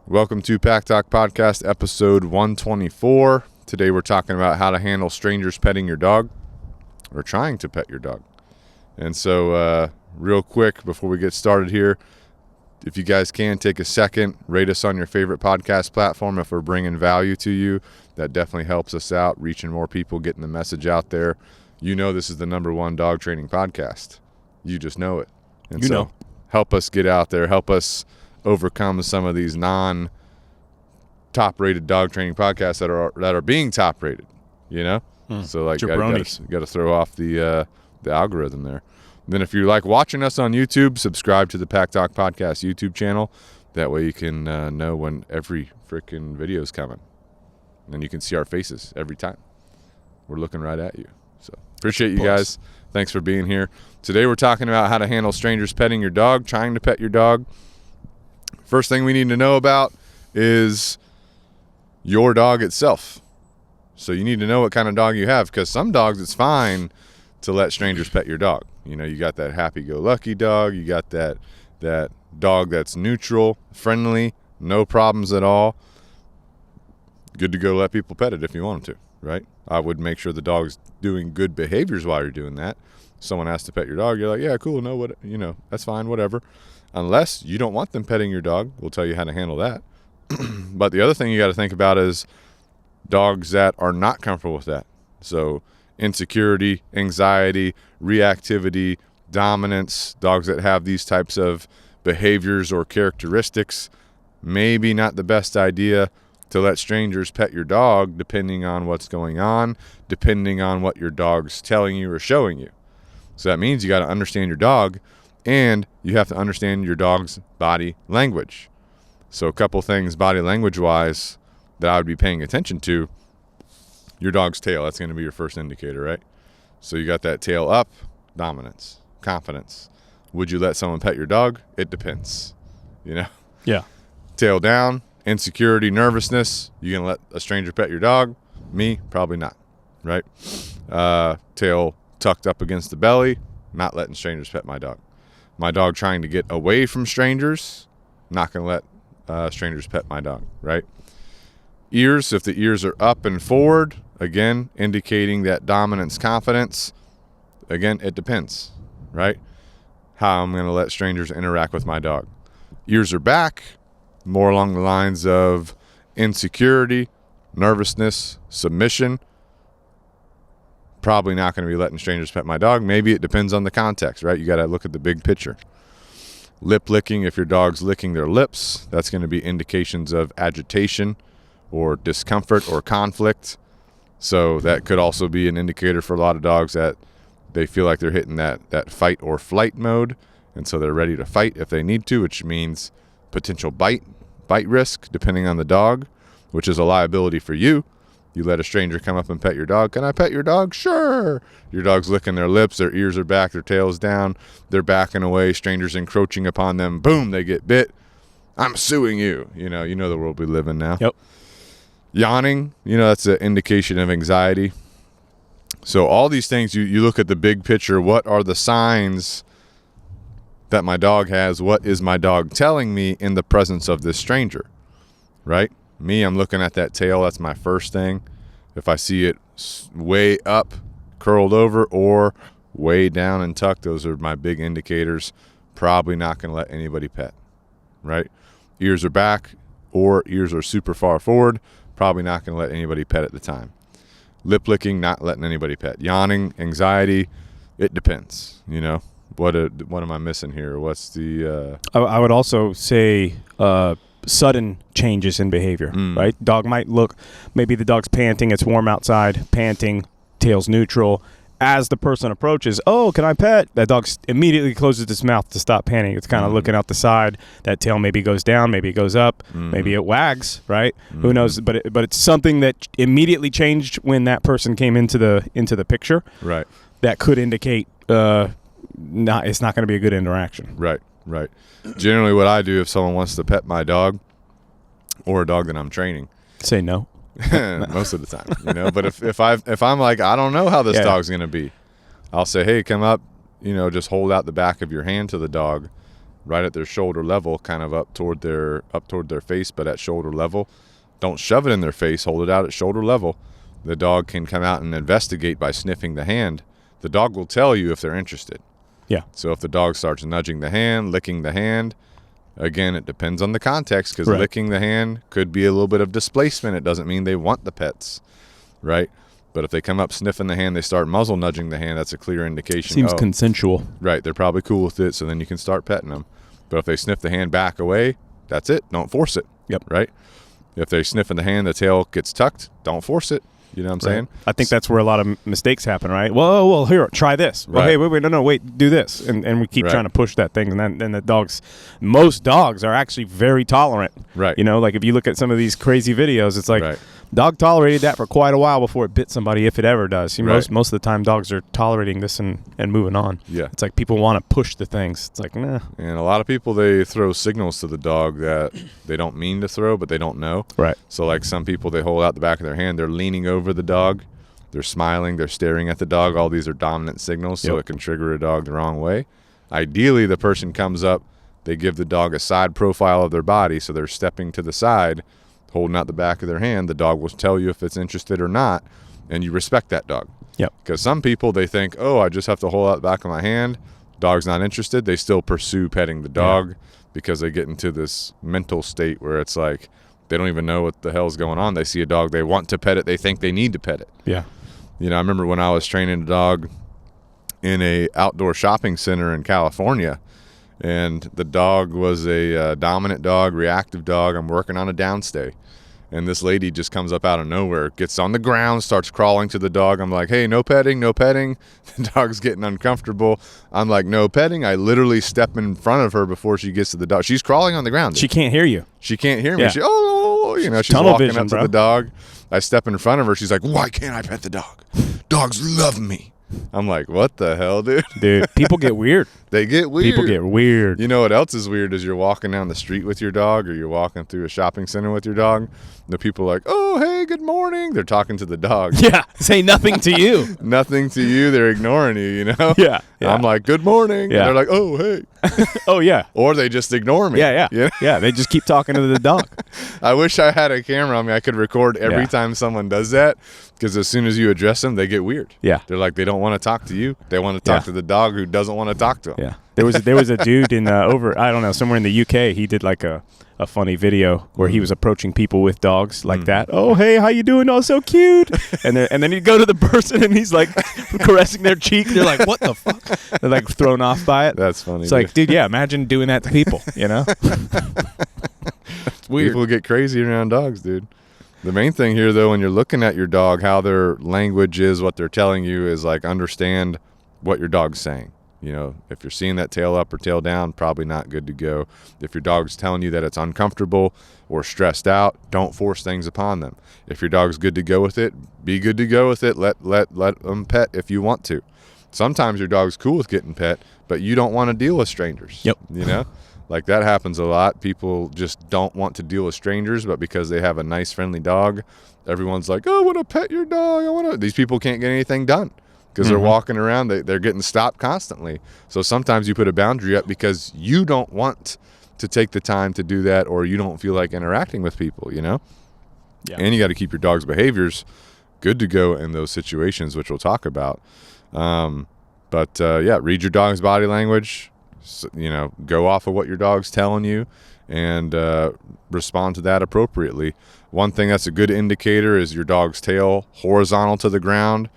Welcome to Pack Talk Podcast, episode 124. Today we're talking about how to handle strangers petting your dog or trying to pet your dog. And so real quick before we get started here, if you guys can take a second, rate us on your favorite podcast platform if we're bringing value to you. That definitely helps us out, reaching more people, getting the message out there. You know this is the #1 dog training podcast. You just know it. And so help us get out there, help us overcome some of these non-top rated dog training podcasts that are being top rated, you know? So like you got to throw off the algorithm there. And then if you like watching us on YouTube, subscribe to the Pack Talk Podcast YouTube channel. That way you can know when every freaking video is coming. And you can see our faces every time. We're looking right at you. So appreciate you guys. Thanks for being here. Today we're talking about how to handle strangers petting your dog, trying to pet your dog. First thing we need to know about is your dog itself. So you need to know what kind of dog you have, because some dogs it's fine to let strangers pet your dog. You know, you got that happy-go-lucky dog. You got that dog that's neutral, friendly, no problems at all. Good to go let people pet it if you want them to, right? I would make sure the dog's doing good behaviors while you're doing that. Someone asks to pet your dog, you're like, yeah, cool, no, what, you know, that's fine, whatever. Unless you don't want them petting your dog, we'll tell you how to handle that. But the other thing you got to think about is dogs that are not comfortable with that. So insecurity, anxiety, reactivity, dominance, dogs that have these types of behaviors or characteristics, maybe not the best idea to let strangers pet your dog, depending on what's going on, depending on what your dog's telling you or showing you. So that means you got to understand your dog, and you have to understand your dog's body language. So a couple things body language-wise that I would be paying attention to. Your dog's tail, that's going to be your first indicator, right? So you got that tail up, dominance, confidence. Would you let someone pet your dog? It depends, you know? Yeah. Tail down, insecurity, nervousness. You going to let a stranger pet your dog? Me? Probably not, right? Tail tucked up against the belly, not letting strangers pet my dog. My dog trying to get away from strangers, not going to let strangers pet my dog, right? Ears, if the ears are up and forward, again, indicating that dominance, confidence. Again, it depends, right? How I'm going to let strangers interact with my dog. Ears are back, more along the lines of insecurity, nervousness, submission. Probably not going to be letting strangers pet my dog. Maybe it depends on the context, right? You got to look at the big picture. Lip licking, if your dog's licking their lips, that's going to be indications of agitation or discomfort or conflict. So that could also be an indicator for a lot of dogs that they feel like they're hitting that fight or flight mode, and so they're ready to fight if they need to, which means potential bite risk depending on the dog, which is a liability for you. You let a stranger come up and pet your dog. Can I pet your dog? Sure. Your dog's licking their lips, their ears are back, their tail's down, they're backing away, strangers encroaching upon them. Boom, they get bit. I'm suing you. You know the world we live in now. Yep. Yawning, that's an indication of anxiety. So all these things, you look at the big picture. What are the signs that my dog has? What is my dog telling me in the presence of this stranger, right? Me, I'm looking at that tail. That's my first thing. If I see it way up, curled over, or way down and tucked, those are my big indicators. Probably not going to let anybody pet, right? Ears are back or ears are super far forward. Probably not going to let anybody pet at the time. Lip licking, not letting anybody pet. Yawning, anxiety, it depends. What am I missing here? What's the... I would also say... sudden changes in behavior, right? Dog might look, maybe the dog's panting, it's warm outside, panting, tail's neutral. As the person approaches, oh, can I pet? That dog immediately closes its mouth to stop panting. It's kind of looking out the side. That tail maybe goes down, maybe it goes up, maybe it wags, right? Who knows? But it's something that immediately changed when that person came into the picture. Right. That could indicate it's not going to be a good interaction. Right. Generally what I do if someone wants to pet my dog or a dog that I'm training, say no. Most of the time, but if I'm like, I don't know how this dog's going to be, I'll say, hey, come up, just hold out the back of your hand to the dog right at their shoulder level, kind of up toward their face, but at shoulder level. Don't shove it in their face. Hold it out at shoulder level. The dog can come out and investigate by sniffing the hand. The dog will tell you if they're interested. Yeah. So if the dog starts nudging the hand, licking the hand, again, it depends on the context, because licking the hand could be a little bit of displacement. It doesn't mean they want the pets, right? But if they come up sniffing the hand, they start muzzle nudging the hand, that's a clear indication. Seems consensual. Right. They're probably cool with it, so then you can start petting them. But if they sniff the hand back away, that's it. Don't force it. Yep. Right? If they sniff in the hand, the tail gets tucked, don't force it. You know what I'm saying? I think that's where a lot of mistakes happen, right? Well, here, try this. Well, hey, wait, no, wait, do this. And we keep trying to push that thing. And then most dogs are actually very tolerant. Right. You know, like if you look at some of these crazy videos, it's like dog tolerated that for quite a while before it bit somebody, if it ever does. Most of the time, dogs are tolerating this and moving on. Yeah. It's like people want to push the things. It's like, nah. And a lot of people, they throw signals to the dog that they don't mean to throw, but they don't know. Right. So like some people, they hold out the back of their hand, they're leaning over the dog, they're smiling, they're staring at the dog. All these are dominant signals, so it can trigger a dog the wrong way. Ideally, the person comes up, they give the dog a side profile of their body, so they're stepping to the side, holding out the back of their hand. The dog will tell you if it's interested or not, and you respect that dog. Yep. Because some people, they think, oh, I just have to hold out the back of my hand. Dog's not interested. They still pursue petting the dog because they get into this mental state where it's like they don't even know what the hell's going on. They see a dog, they want to pet it, they think they need to pet it. Yeah. You know, I remember when I was training a dog in a outdoor shopping center in California, and the dog was a dominant dog, reactive dog. I'm working on a downstay, and this lady just comes up out of nowhere, gets on the ground, starts crawling to the dog. I'm like, hey, no petting, no petting. The dog's getting uncomfortable. I'm like, no petting. I literally step in front of her before she gets to the dog. She's crawling on the ground. Dude. She can't hear you. She can't hear me. Yeah. She's tunnel walking vision, up to bro. the dog. I step in front of her. She's like, why can't I pet the dog? Dogs love me. I'm like, what the hell, dude? Dude, people get weird. They get weird. People get weird. You know what else is weird is you're walking down the street with your dog, or you're walking through a shopping center with your dog. The people are like, oh, hey, good morning. They're talking to the dog. Yeah, say nothing to you. Nothing to you. They're ignoring you, you know? Yeah. I'm like, good morning. Yeah. And they're like, oh, hey. Oh, yeah. Or they just ignore me. Yeah. You know? Yeah, they just keep talking to the dog. I wish I had a camera on me. I could record every time someone does that, because as soon as you address them, they get weird. Yeah. They're like, they don't want to talk to you. They want to talk to the dog who doesn't want to talk to them. Yeah. There was a dude in I don't know, somewhere in the UK. He did like a funny video where he was approaching people with dogs like that. Oh, hey, how you doing? Oh, so cute. And then he'd go to the person and he's like caressing their cheek. They're like, what the fuck? They're like thrown off by it. That's funny. It's like, dude, yeah, imagine doing that to people, you know? It's weird. People get crazy around dogs, dude. The main thing here, though, when you're looking at your dog, how their language is, what they're telling you is like understand what your dog's saying. You know, if you're seeing that tail up or tail down, probably not good to go. If your dog's telling you that it's uncomfortable or stressed out, don't force things upon them. If your dog's good to go with it, be good to go with it. Let them pet if you want to. Sometimes your dog's cool with getting pet, but you don't want to deal with strangers. Yep. You know, like that happens a lot. People just don't want to deal with strangers, but because they have a nice, friendly dog, everyone's like, oh, I want to pet your dog. These people can't get anything done. Because they're walking around, they're getting stopped constantly. So sometimes you put a boundary up because you don't want to take the time to do that, or you don't feel like interacting with people, you know? Yeah. And you got to keep your dog's behaviors good to go in those situations, which we'll talk about. Read your dog's body language. You know, go off of what your dog's telling you and respond to that appropriately. One thing that's a good indicator is your dog's tail horizontal to the ground.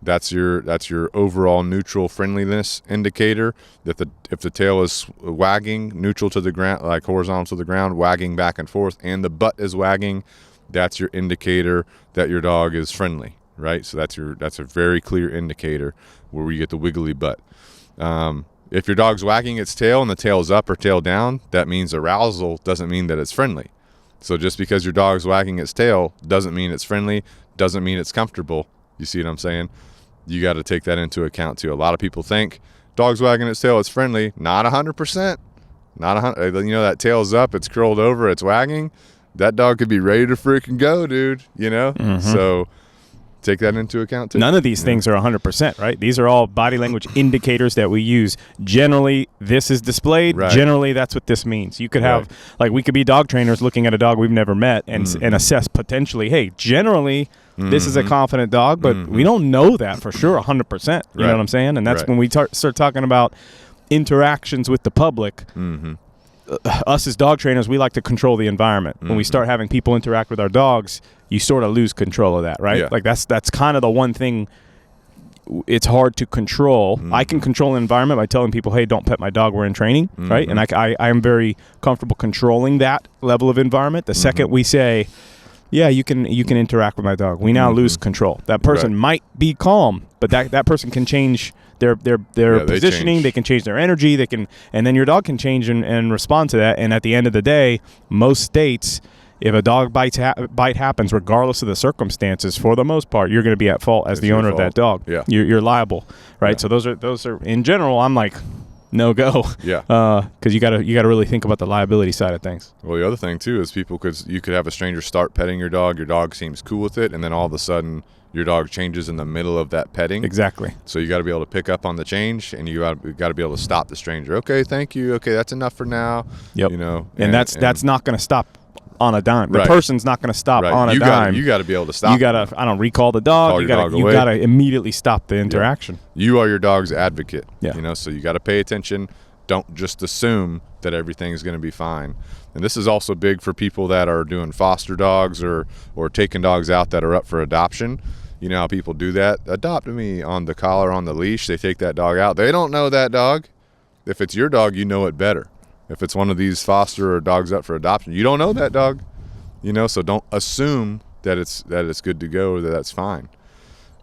That's your overall neutral friendliness indicator. That if the tail is wagging neutral to the ground, like horizontal to the ground, wagging back and forth, and the butt is wagging, that's your indicator that your dog is friendly, right? So that's a very clear indicator where you get the wiggly butt. If your dog's wagging its tail and the tail's up or tail down, that means arousal, doesn't mean that it's friendly. So just because your dog's wagging its tail doesn't mean it's friendly, doesn't mean it's comfortable. You see what I'm saying? You got to take that into account too. A lot of people think dog's wagging its tail, it's friendly. Not 100%. Not 100. You know, that tail's up, it's curled over, it's wagging. That dog could be ready to freaking go, dude. You know. So take that into account too? None of these things are 100%, right? These are all body language indicators that we use. Generally, this is displayed. Right. Generally, that's what this means. You could have, like, we could be dog trainers looking at a dog we've never met and assess potentially, hey, generally, this is a confident dog, but we don't know that for sure 100%. You know what I'm saying? And that's when we start talking about interactions with the public. Us as dog trainers, we like to control the environment. When we start having people interact with our dogs, you sort of lose control of that, right? Yeah. Like that's kind of the one thing it's hard to control. I can control the environment by telling people, hey, don't pet my dog, we're in training, right? And I am very comfortable controlling that level of environment. The second we say, yeah, you can interact with my dog, we now lose control. That person might be calm, but that person can change their positioning. They can change their energy. And then your dog can change and respond to that. And at the end of the day, most states, if a dog bite happens, regardless of the circumstances, for the most part, you're going to be at fault as the owner of that dog. Yeah. You're liable, right? Yeah. So those are in general, I'm like, no go. Yeah. Because you gotta really think about the liability side of things. Well, the other thing too is you could have a stranger start petting your dog seems cool with it, and then all of a sudden your dog changes in the middle of that petting. Exactly. So you got to be able to pick up on the change, and you got to be able to stop the stranger. Okay, thank you. Okay, that's enough for now. Yep. And that's not going to stop on a dime. The person's not going to stop on a dime. You got to be able to stop. You got to, recall the dog. You got to immediately stop the interaction. Yeah. You are your dog's advocate. Yeah. So you got to pay attention. Don't just assume that everything's going to be fine. And this is also big for people that are doing foster dogs or taking dogs out that are up for adoption. You know how people do that? Adopt me on the collar, on the leash. They take that dog out. They don't know that dog. If it's your dog, you know it better. If it's one of these foster or dogs up for adoption, you don't know that dog. So don't assume that it's good to go or that that's fine.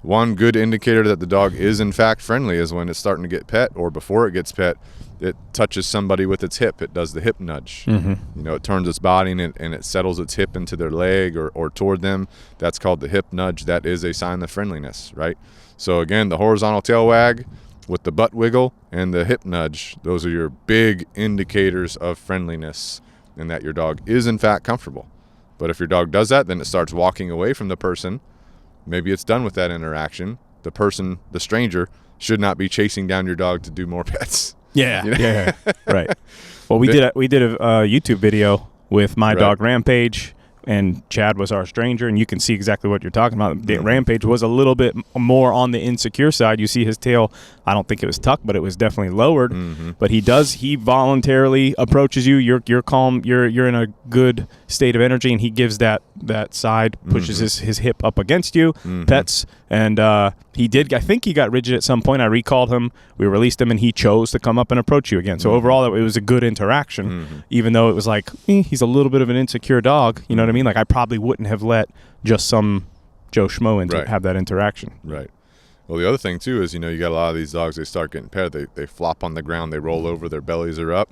One good indicator that the dog is in fact friendly is when it's starting to get pet, or before it gets pet, it touches somebody with its hip. It does the hip nudge. It turns its body and it settles its hip into their leg or toward them. That's called the hip nudge. That is a sign of friendliness, right? So again, the horizontal tail wag with the butt wiggle and the hip nudge, those are your big indicators of friendliness and that your dog is in fact comfortable. But if your dog does that, then it starts walking away from the person. Maybe it's done with that interaction. The stranger, should not be chasing down your dog to do more pets. Yeah, yeah, right. Well, we did a YouTube video with my dog Rampage, and Chad was our stranger, and you can see exactly what you're talking about. Rampage was a little bit more on the insecure side. You see his tail, I don't think it was tucked, but it was definitely lowered. But he voluntarily approaches you. You're calm. You're in a good state of energy, and he gives that side, pushes his hip up against you, pets, and he did. I think he got rigid at some point. I recalled him. We released him, and he chose to come up and approach you again. So overall, it was a good interaction, even though it was like he's a little bit of an insecure dog. You know what I mean? Like I probably wouldn't have let just some Joe Schmo have that interaction. Right. Well, the other thing too is you got a lot of these dogs. They start getting pet. They flop on the ground. They roll over. Their bellies are up.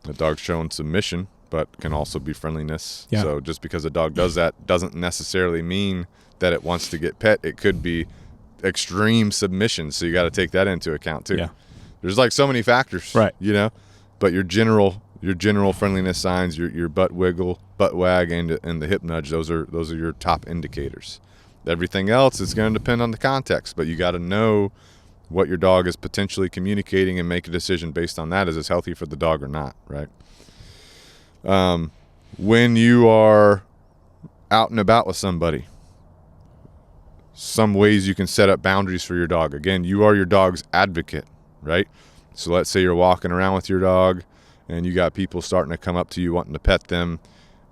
The dog's showing submission, but can also be friendliness. Yeah. So just because a dog does that doesn't necessarily mean that it wants to get pet. It could be extreme submission. So you got to take that into account too. Yeah. There's like so many factors, right? But your general friendliness signs, your butt wiggle, butt wag, and the hip nudge, those are your top indicators. Everything else is going to depend on the context, but you got to know what your dog is potentially communicating and make a decision based on that. Is this healthy for the dog or not, right? When you are out and about with somebody, some ways you can set up boundaries for your dog. Again, you are your dog's advocate, right? So let's say you're walking around with your dog and you got people starting to come up to you wanting to pet them.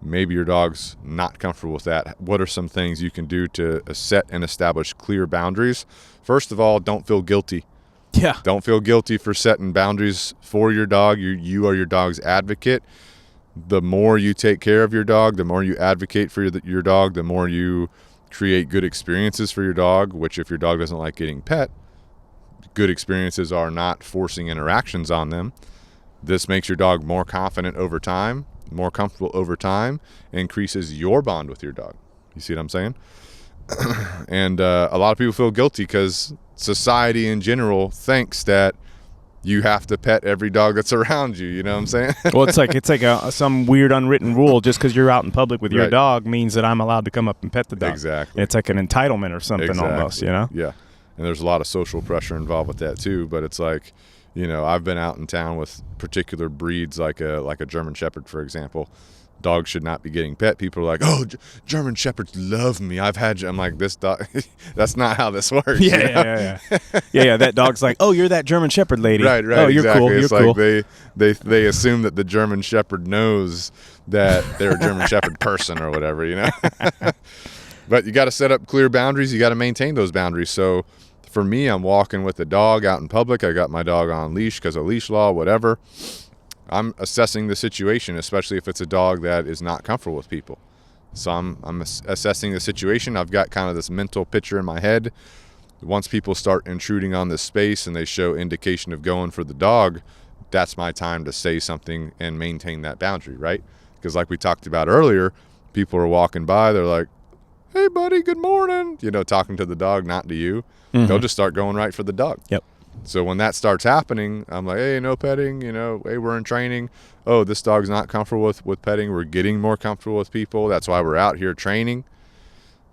Maybe your dog's not comfortable with that. What are some things you can do to set and establish clear boundaries? First of all, don't feel guilty. Yeah. Don't feel guilty for setting boundaries for your dog. You are your dog's advocate. The more you take care of your dog, the more you advocate for your dog, the more you create good experiences for your dog, which if your dog doesn't like getting pet, good experiences are not forcing interactions on them. This makes your dog more confident over time, more comfortable over time, increases your bond with your dog. You see what I'm saying? And a lot of people feel guilty because society in general thinks that you have to pet every dog that's around you. You know what I'm saying? Well, it's like some weird unwritten rule. Just because you're out in public with your Right. dog means that I'm allowed to come up and pet the dog. Exactly. It's like an entitlement or something almost, you know? Yeah. And there's a lot of social pressure involved with that too. But it's like, you know, I've been out in town with particular breeds, like a German Shepherd, for example. Dogs should not be getting pet. People are like, oh, German Shepherds love me. I'm like, this dog, that's not how this works. Yeah, you know? yeah. That dog's like, oh, you're that German Shepherd lady. Right, Oh, you're exactly. cool. You're It's cool. like they assume that the German Shepherd knows that they're a German Shepherd person or whatever, you know. But you got to set up clear boundaries. You got to maintain those boundaries. So for me, I'm walking with the dog out in public. I got my dog on leash because of leash law, whatever. I'm assessing the situation, especially if it's a dog that is not comfortable with people. So I'm assessing the situation. I've got kind of this mental picture in my head. Once people start intruding on this space and they show indication of going for the dog, that's my time to say something and maintain that boundary, right? Because like we talked about earlier, people are walking by, they're like, hey, buddy, good morning, you know, talking to the dog, not to you. They'll just start going right for the dog. Yep. So when that starts happening, I'm like, hey, no petting, you know, hey, we're in training. Oh, this dog's not comfortable with petting. We're getting more comfortable with people. That's why we're out here training.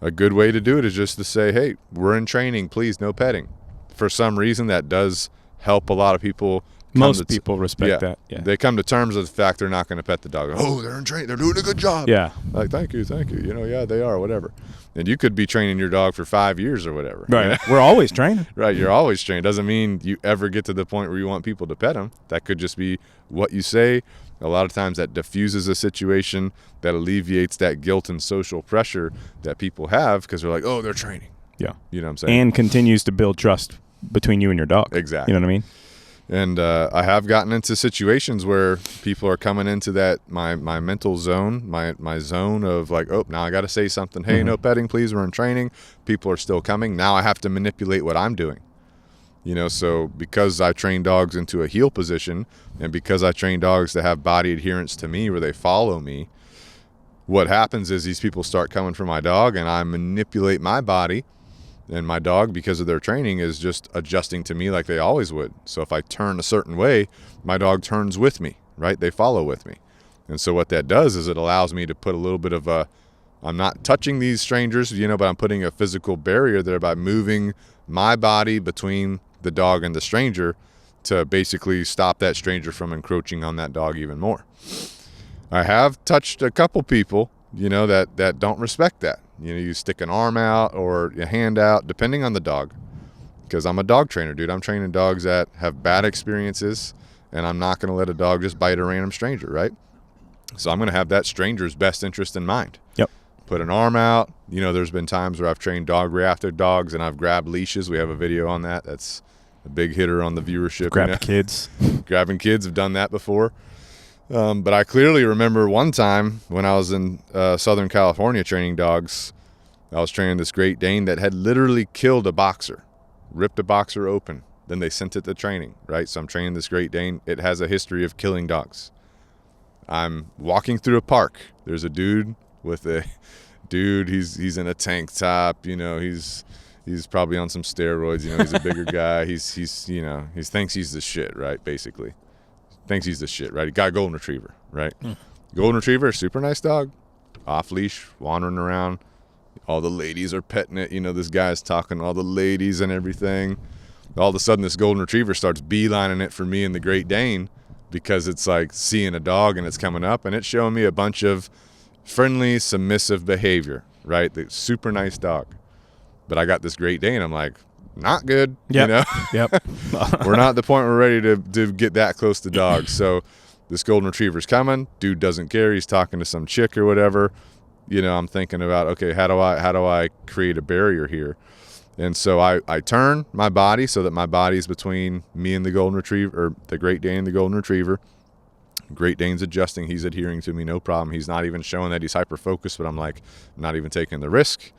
A good way to do it is just to say, hey, we're in training, please, no petting. For some reason, that does help a lot of people. Most people respect that. Yeah. They come to terms with the fact they're not going to pet the dog. Oh, they're in training. They're doing a good job. Yeah. Like, thank you. You know, yeah, they are, whatever. And you could be training your dog for 5 years or whatever. Right. You know? We're always training. Right. You're always trained. Doesn't mean you ever get to the point where you want people to pet them. That could just be what you say. A lot of times that diffuses a situation, that alleviates that guilt and social pressure that people have because they're like, oh, they're training. Yeah. You know what I'm saying? And continues to build trust between you and your dog. Exactly. You know what I mean? And I have gotten into situations where people are coming into that my mental zone, my zone of like, oh, now I got to say something. Hey, no petting, please. We're in training. People are still coming. Now I have to manipulate what I'm doing. You know, so because I train dogs into a heel position and because I train dogs to have body adherence to me where they follow me, what happens is these people start coming for my dog and I manipulate my body. And my dog, because of their training, is just adjusting to me like they always would. So if I turn a certain way, my dog turns with me, right? They follow with me. And so what that does is it allows me to put a little bit of I'm not touching these strangers, you know, but I'm putting a physical barrier there by moving my body between the dog and the stranger to basically stop that stranger from encroaching on that dog even more. I have touched a couple people, you know, that don't respect that. You know, you stick an arm out or a hand out, depending on the dog. Because I'm a dog trainer, dude. I'm training dogs that have bad experiences, and I'm not going to let a dog just bite a random stranger, right? So I'm going to have that stranger's best interest in mind. Yep. Put an arm out. You know, there's been times where I've trained dog reactive dogs, and I've grabbed leashes. We have a video on that. That's a big hitter on the viewership. Grab you know? kids. Grabbing kids, have done that before. But I clearly remember one time when I was in Southern California training dogs, I was training this Great Dane that had literally killed a boxer, ripped a boxer open. Then they sent it to training, right? So I'm training this Great Dane. It has a history of killing dogs. I'm walking through a park. There's a dude he's in a tank top, you know, he's probably on some steroids, you know, he's a bigger guy. He's you know, he thinks he's the shit, right? Basically. Thinks he's the shit, right? He got a golden retriever, right? Golden retriever, super nice dog, off leash, wandering around. All the ladies are petting it. You know, this guy's talking to all the ladies and everything. All of a sudden, this golden retriever starts beelining it for me and the Great Dane because it's like seeing a dog and it's coming up and it's showing me a bunch of friendly, submissive behavior, right? The super nice dog. But I got this Great Dane. I'm like, not good. Yep. You know? Yep. We're not at the point we're ready to get that close to dogs. So this golden retriever's coming. Dude doesn't care. He's talking to some chick or whatever. You know, I'm thinking about, okay, how do I create a barrier here? And so I turn my body so that my body's between me and the golden retriever, or the Great Dane and the golden retriever. Great Dane's adjusting. He's adhering to me, no problem. He's not even showing that he's hyper-focused, but I'm like, not even taking the risk.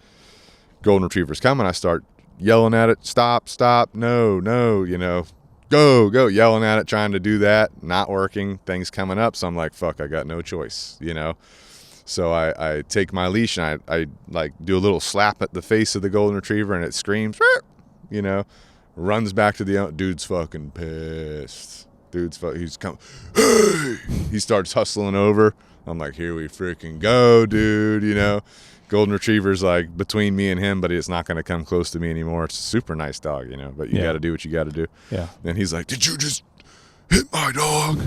Golden retriever's coming. I start yelling at it, stop, no, you know, go, yelling at it, trying to do that, not working, things coming up. So I'm like, fuck, I got no choice, you know. So I take my leash and I like do a little slap at the face of the golden retriever and it screams, you know, runs back to the dude's fucking pissed. He's come. Hey! He starts hustling over. I'm like, here we freaking go, dude. You know, golden retriever's like between me and him, but it's not going to come close to me anymore. It's a super nice dog, you know, but you got to do what you got to do. Yeah. And he's like, did you just hit my dog?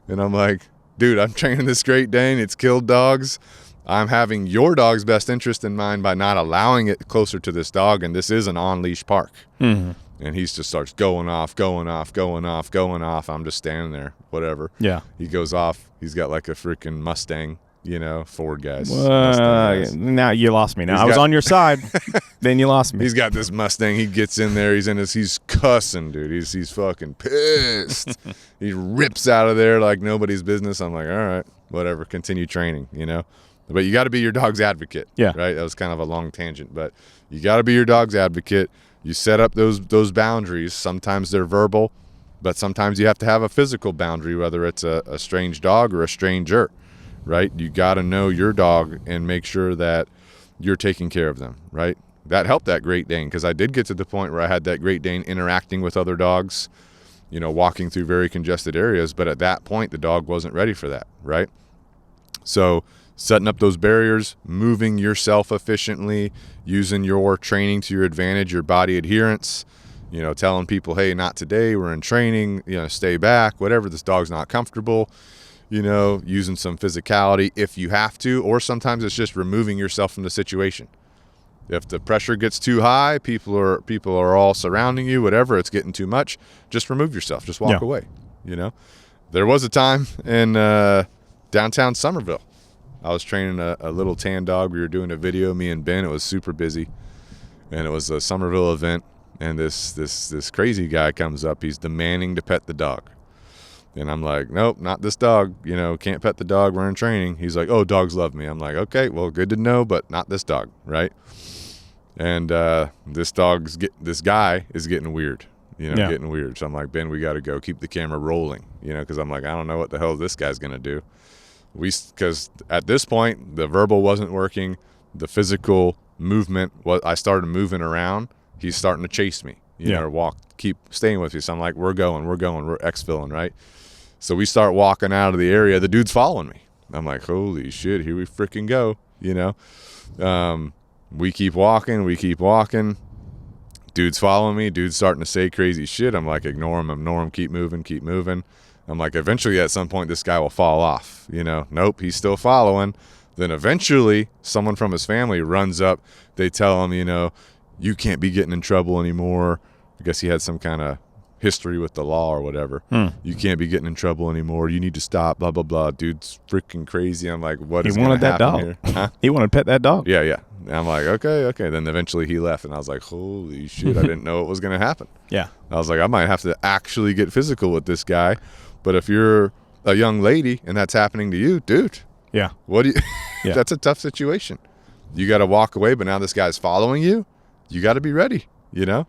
And I'm like, dude, I'm training this Great Dane. It's killed dogs. I'm having your dog's best interest in mind by not allowing it closer to this dog, and this is an on-leash park. Mm-hmm. And he just starts going off. I'm just standing there, whatever. Yeah. He goes off. He's got like a freaking Mustang, you know, Ford guys. Now you lost me. Now I was on your side. Then you lost me. He's got this Mustang. He gets in there. He's cussing, dude. He's fucking pissed. He rips out of there like nobody's business. I'm like, all right, whatever. Continue training, you know. But you got to be your dog's advocate. Yeah. Right? That was kind of a long tangent, but you got to be your dog's advocate. You set up those boundaries. Sometimes they're verbal, but sometimes you have to have a physical boundary, whether it's a strange dog or a stranger, right? You got to know your dog and make sure that you're taking care of them, right? That helped that Great Dane, because I did get to the point where I had that Great Dane interacting with other dogs, you know, walking through very congested areas. But at that point, the dog wasn't ready for that, right? So setting up those barriers, moving yourself efficiently, using your training to your advantage, your body adherence, you know, telling people, hey, not today, we're in training, you know, stay back, whatever, this dog's not comfortable, you know, using some physicality if you have to, or sometimes it's just removing yourself from the situation. If the pressure gets too high, people are all surrounding you, whatever, it's getting too much, just remove yourself, just walk away, you know. There was a time in downtown Somerville. I was training a little tan dog. We were doing a video, me and Ben. It was super busy, and it was a Somerville event. And this crazy guy comes up. He's demanding to pet the dog, and I'm like, nope, not this dog. You know, can't pet the dog. We're in training. He's like, oh, dogs love me. I'm like, okay, well, good to know, but not this dog, right? And this guy is getting weird. You know, getting weird. So I'm like, Ben, we got to go. Keep the camera rolling. You know, because I'm like, I don't know what the hell this guy's gonna do. Because at this point, the verbal wasn't working, the physical movement, I started moving around. He's starting to chase me, you know, or keep staying with me. So I'm like, we're exfilling, right? So we start walking out of the area. The dude's following me. I'm like, holy shit, here we freaking go, you know? We keep walking. Dude's following me. Dude's starting to say crazy shit. I'm like, ignore him, keep moving. I'm like, eventually at some point this guy will fall off, you know. Nope, he's still following. Then eventually someone from his family runs up. They tell him, you know, you can't be getting in trouble anymore. I guess he had some kind of history with the law or whatever. You can't be getting in trouble anymore. You need to stop, blah, blah, blah. Dude's freaking crazy. I'm like, what is going to happen here? Huh? He wanted to pet that dog. Yeah. And I'm like, okay. Then eventually he left, and I was like, holy shit, I didn't know it was going to happen. Yeah. I was like, I might have to actually get physical with this guy. But if you're a young lady and that's happening to you, dude, what do you? That's a tough situation. You got to walk away, but now this guy's following you. You got to be ready, you know?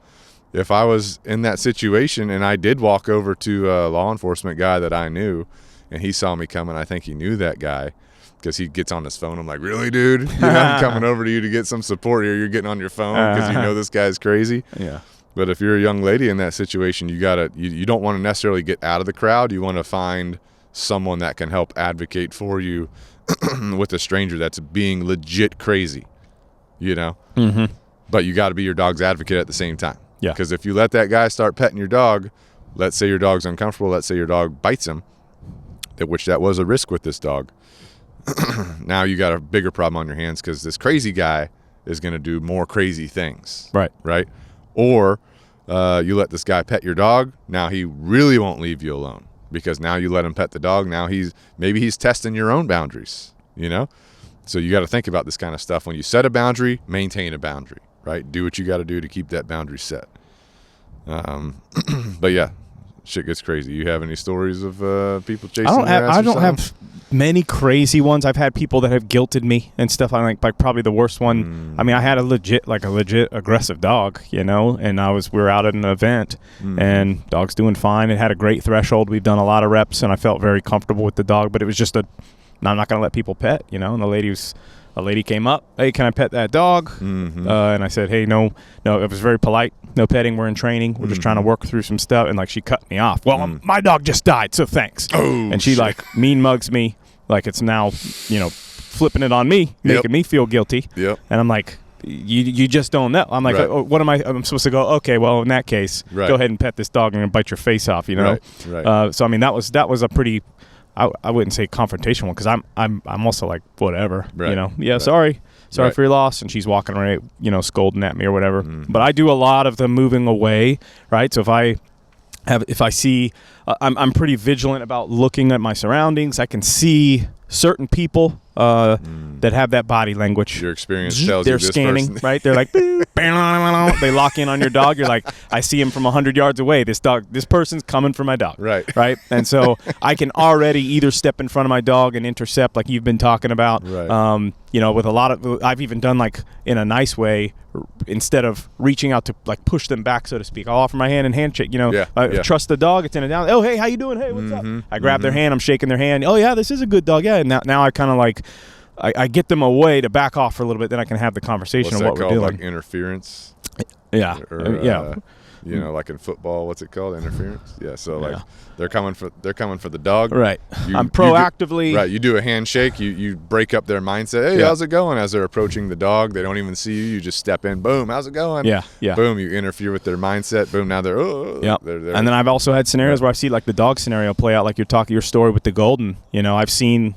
If I was in that situation and I did walk over to a law enforcement guy that I knew and he saw me coming, I think he knew that guy because he gets on his phone. I'm like, really, dude? You know, I'm coming over to you to get some support here. You're getting on your phone because you know this guy's crazy. Yeah. But if you're a young lady in that situation, you don't want to necessarily get out of the crowd. You want to find someone that can help advocate for you with a stranger that's being legit crazy, you know? Mm-hmm. But you got to be your dog's advocate at the same time. Yeah. Because if you let that guy start petting your dog, let's say your dog's uncomfortable, let's say your dog bites him, which that was a risk with this dog. Now you got a bigger problem on your hands because this crazy guy is going to do more crazy things. Right? Or you let this guy pet your dog. Now he really won't leave you alone because now you let him pet the dog. Now maybe he's testing your own boundaries, you know? So you got to think about this kind of stuff. When you set a boundary, maintain a boundary, right? Do what you got to do to keep that boundary set. But yeah, shit gets crazy. You have any stories of people chasing your ass? I don't have many crazy ones. I've had people that have guilted me and stuff. I think like probably the worst one. I mean, I had a legit aggressive dog, you know, and we were out at an event and dog's doing fine. It had a great threshold. We've done a lot of reps and I felt very comfortable with the dog, but it was just I'm not going to let people pet, you know, and the lady was a lady came up, hey, can I pet that dog? And I said, hey, no, it was very polite. No petting. We're in training. We're just trying to work through some stuff. And like, she cut me off. Well, my dog just died, so thanks. Oh, and she like mean mugs me, like it's now, flipping it on me, making me feel guilty. Yep. And I'm like, you just don't know. I'm like, oh, what am I? I'm supposed to go, okay, well, in that case, go ahead and pet this dog and bite your face off, Right. So I mean, that was a pretty, I wouldn't say confrontational one, because I'm also like, whatever, sorry for your loss. And she's walking away, scolding at me or whatever. But I do a lot of the moving away, right? So if I see, I'm pretty vigilant about looking at my surroundings. I can see certain people that have that body language. Your experience tells they're you this scanning, person. right? They're like, they lock in on your dog. You're like, I see him from 100 yards away. This person's coming for my dog. Right. And so I can already either step in front of my dog and intercept, like you've been talking about. Right. With a lot of, I've even done like in a nice way, instead of reaching out to like push them back, so to speak, I'll offer my hand and handshake. Trust the dog. It's in and down. Oh, hey, how you doing? Hey, what's up? I grab their hand. I'm shaking their hand. Oh yeah, this is a good dog. Yeah. And now I kind of like, I get them away to back off for a little bit. Then I can have the conversation What's of what that we're called? doing. Like interference. Yeah. Or, like in football, what's it called? Interference. Yeah. So like they're coming for the dog. Right. I'm proactively. You do a handshake. You break up their mindset. Hey, how's it going? As they're approaching the dog, they don't even see you. You just step in. Boom. How's it going? Yeah. Boom. You interfere with their mindset. Boom. Now they're they're and then I've also had scenarios where I see like the dog scenario play out, like you're talking your story with the golden. I've seen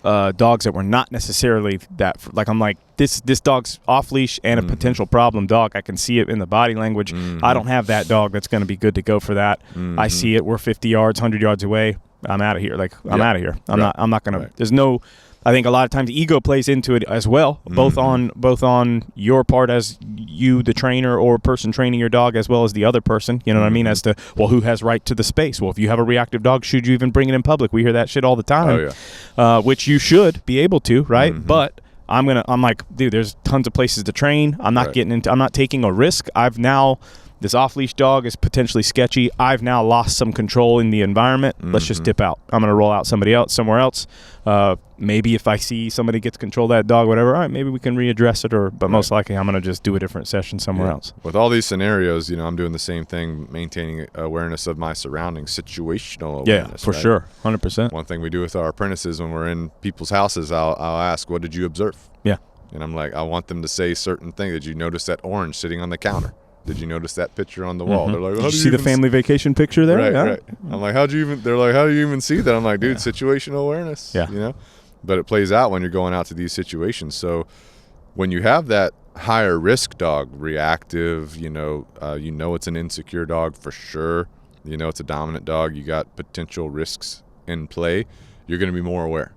dogs that were not necessarily that. Like I'm like, this dog's off leash and a potential problem dog. I can see it in the body language. I don't have that dog that's going to be good to go for that. I see it. We're 50 yards, 100 yards away. I'm out of here. Like I'm out of here. I'm not going to. There's no. I think a lot of times ego plays into it as well, both on your part as you, the trainer or person training your dog, as well as the other person. You know what I mean? As to, well, who has right to the space? Well, if you have a reactive dog, should you even bring it in public? We hear that shit all the time, which you should be able to, right? But I'm like, dude, there's tons of places to train. I'm not I'm not taking a risk. This off-leash dog is potentially sketchy. I've now lost some control in the environment. Let's just dip out. I'm going to roll out somewhere else. Maybe if I see somebody gets control of that dog, whatever, all right, maybe we can readdress it. But most likely I'm going to just do a different session somewhere else. With all these scenarios, I'm doing the same thing, maintaining awareness of my surroundings, situational awareness. Yeah, for sure, 100%. One thing we do with our apprentices when we're in people's houses, I'll ask, what did you observe? Yeah. And I'm like, I want them to say certain things. Did you notice that orange sitting on the counter? Did you notice that picture on the wall? They're like, did you see the family vacation picture there? Right. I'm like, they're like, how do you even see that? I'm like, dude, situational awareness. Yeah. But it plays out when you're going out to these situations. So when you have that higher risk dog, reactive, it's an insecure dog for sure. It's a dominant dog. You got potential risks in play. You're going to be more aware.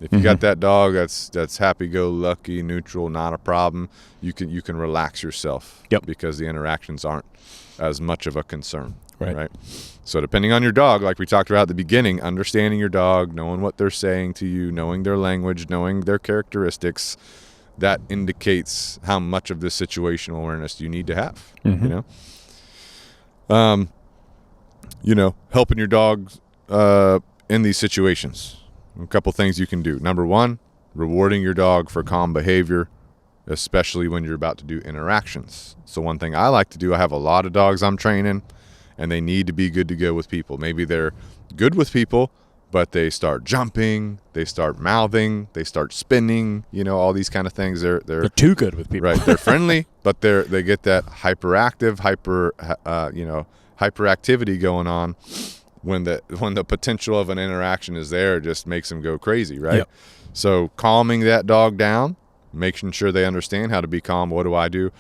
If you got that dog that's happy-go-lucky, neutral, not a problem, you can relax yourself. Yep. Because the interactions aren't as much of a concern. Right. So depending on your dog, like we talked about at the beginning, understanding your dog, knowing what they're saying to you, knowing their language, knowing their characteristics, that indicates how much of this situational awareness you need to have. Helping your dog in these situations. A couple things you can do. Number one, rewarding your dog for calm behavior, especially when you're about to do interactions. So one thing I like to do, I have a lot of dogs I'm training, and they need to be good to go with people. Maybe they're good with people, but they start jumping, they start mouthing, they start spinning, all these kind of things. They're too good with people. Right. They're friendly, but they get that hyperactive, hyperactivity going on. When the potential of an interaction is there, it just makes them go crazy, right? Yep. So calming that dog down, making sure they understand how to be calm. What do?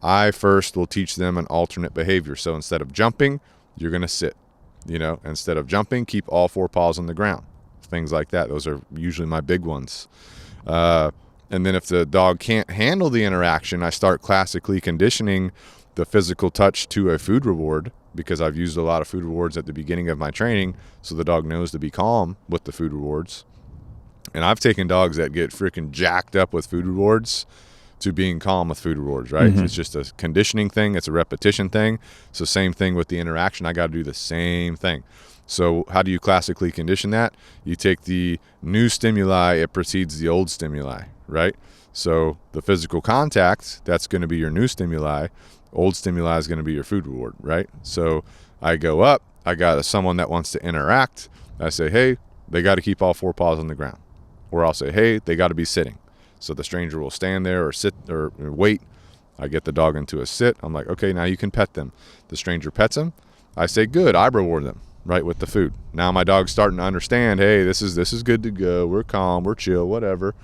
I first will teach them an alternate behavior. So instead of jumping, you're going to sit. Instead of jumping, keep all four paws on the ground. Things like that. Those are usually my big ones. And then if the dog can't handle the interaction, I start classically conditioning the physical touch to a food reward, because I've used a lot of food rewards at the beginning of my training, so the dog knows to be calm with the food rewards. And I've taken dogs that get freaking jacked up with food rewards to being calm with food rewards, right? It's just a conditioning thing. It's a repetition thing. So same thing with the interaction. I got to do the same thing. So how do you classically condition that? You take the new stimuli, it precedes the old stimuli, right? So the physical contact, that's going to be your new stimuli. Old stimuli is going to be your food reward, right? So I go up, I got someone that wants to interact. I say, hey, they got to keep all 4 paws on the ground. Or I'll say, hey, they got to be sitting. So the stranger will stand there or sit or wait. I get the dog into a sit. I'm like, okay, now you can pet them. The stranger pets them. I say, good, I reward them, right, with the food. Now my dog's starting to understand, hey, this is good to go. We're calm, we're chill, whatever.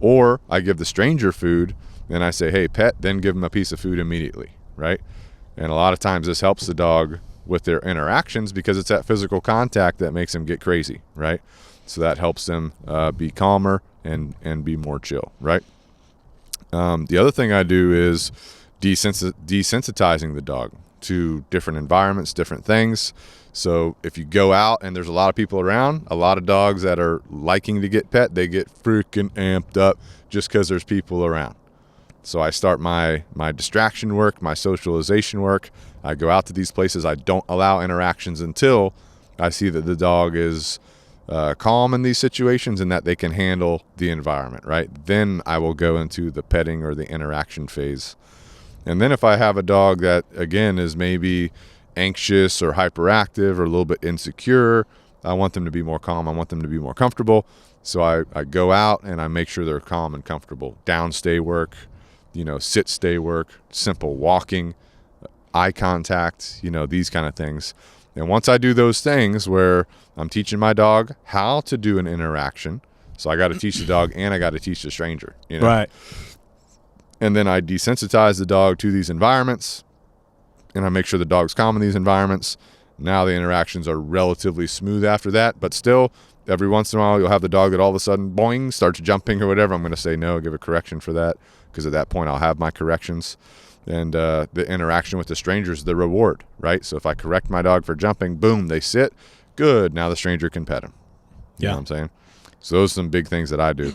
Or I give the stranger food and I say, hey, pet, then give them a piece of food immediately, right? And a lot of times this helps the dog with their interactions because it's that physical contact that makes them get crazy, right? So that helps them be calmer and be more chill, right? The other thing I do is desensitizing the dog to different environments, different things. So if you go out and there's a lot of people around, a lot of dogs that are liking to get pet, they get freaking amped up just because there's people around. So I start my distraction work, my socialization work. I go out to these places. I don't allow interactions until I see that the dog is calm in these situations and that they can handle the environment, right? Then I will go into the petting or the interaction phase. And then if I have a dog that, again, is maybe anxious or hyperactive or a little bit insecure, I want them to be more calm. I want them to be more comfortable. So I go out and I make sure they're calm and comfortable. Downstay work, sit stay work, simple walking, eye contact, these kind of things. And once I do those things where I'm teaching my dog how to do an interaction, so I got to teach the dog and I got to teach the stranger, Right. And then I desensitize the dog to these environments and I make sure the dog's calm in these environments. Now the interactions are relatively smooth after that, but still every once in a while you'll have the dog that all of a sudden, boing, starts jumping or whatever. I'm going to say no, give a correction for that because at that point I'll have my corrections. And the interaction with the stranger is the reward, right? So if I correct my dog for jumping, boom, they sit. Good. Now the stranger can pet him. You know what I'm saying? So those are some big things that I do.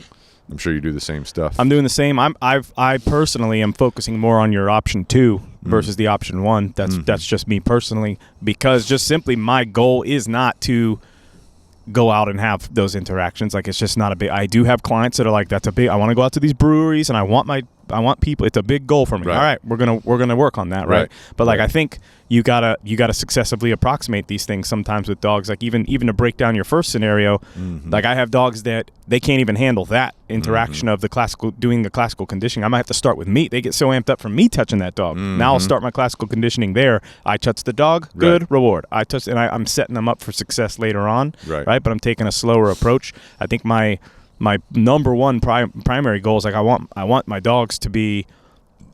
I'm sure you do the same stuff. I'm doing the same. I personally am focusing more on your option 2 versus the option 1. That's just me personally, because just simply my goal is not to go out and have those interactions. Like, it's just not a big. I do have clients that are like, that's a big. I want to go out to these breweries and I want people. It's a big goal for me. Right. All right, we're gonna work on that, right? But like, I think you gotta successively approximate these things sometimes with dogs. Like even to break down your first scenario, like I have dogs that they can't even handle that interaction of doing the classical conditioning. I might have to start with me. They get so amped up from me touching that dog. Now I'll start my classical conditioning there. I touch the dog, good, reward. I touch, and I'm setting them up for success later on, right? But I'm taking a slower approach. I think my number one primary goal is like I want my dogs to be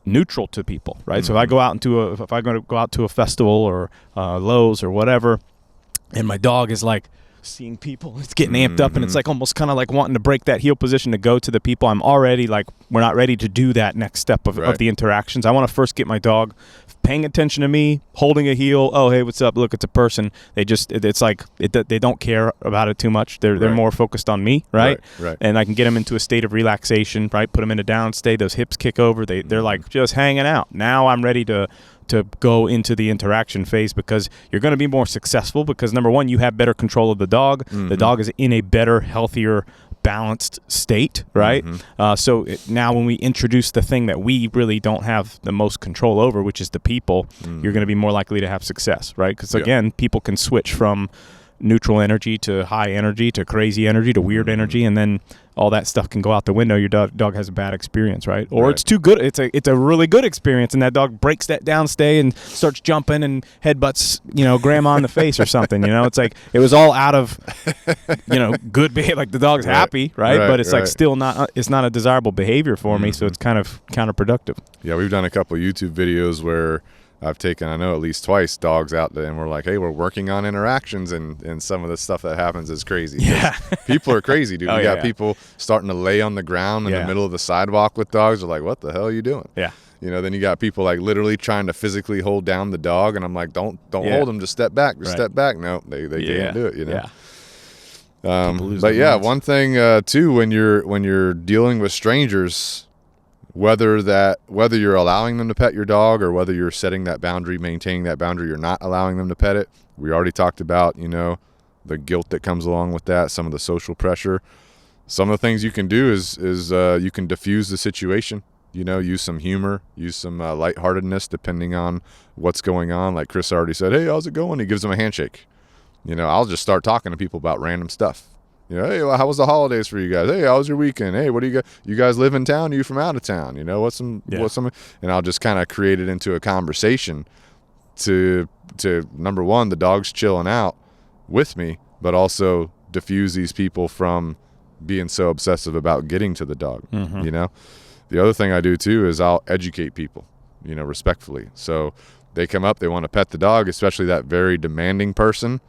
neutral to people, right? So if I go out if I'm going to go out to a festival or Lowe's or whatever, and my dog is like seeing people, it's getting amped up, and it's like almost kind of like wanting to break that heel position to go to the people. I'm already like, we're not ready to do that next step of the interactions. I want to first get my dog paying attention to me, holding a heel. Oh, hey, what's up? Look, it's a person. It's like they don't care about it too much. They're more focused on me, right? And I can get them into a state of relaxation, right? Put them in a down state. Those hips kick over. They're like just hanging out. Now I'm ready to go into the interaction phase, because you're going to be more successful because, number one, you have better control of the dog. The dog is in a better, healthier, balanced state, right? So now when we introduce the thing that we really don't have the most control over, which is the people, you're going to be more likely to have success, right? Because again, people can switch from neutral energy to high energy to crazy energy to weird energy, and then all that stuff can go out the window. Your dog has a bad experience, right? Or it's too good. It's a really good experience, and that dog breaks that downstay and starts jumping and headbutts, grandma in the face or something. It's like it was all out of, good behavior. Like the dog's happy, right? But it's like still not. It's not a desirable behavior for me, so it's kind of counterproductive. Yeah, we've done a couple of YouTube videos where I've taken, I know at least twice, dogs out there, and we're like, hey, we're working on interactions, and some of the stuff that happens is crazy. Yeah. People are crazy, dude. We got people starting to lay on the ground in the middle of the sidewalk with dogs. They're like, what the hell are you doing? Yeah. Then you got people like literally trying to physically hold down the dog, and I'm like, don't hold them, just step back. Just step back. No, they can't do it, Yeah. But yeah, one thing too, when you're dealing with strangers, whether you're allowing them to pet your dog or whether you're setting that boundary, maintaining that boundary, you're not allowing them to pet it. We already talked about, the guilt that comes along with that, some of the social pressure. some of the things you can do is you can diffuse the situation. Use some humor, use some lightheartedness, depending on what's going on. Like Chris already said, hey, how's it going? He gives them a handshake. I'll just start talking to people about random stuff. Hey, well, how was the holidays for you guys? Hey, how was your weekend? Hey, what do you guys live in town? Are you from out of town? What's some, and I'll just kind of create it into a conversation to number one, the dog's chilling out with me, but also diffuse these people from being so obsessive about getting to the dog. The other thing I do too is I'll educate people, respectfully. So they come up, they want to pet the dog, especially that very demanding person.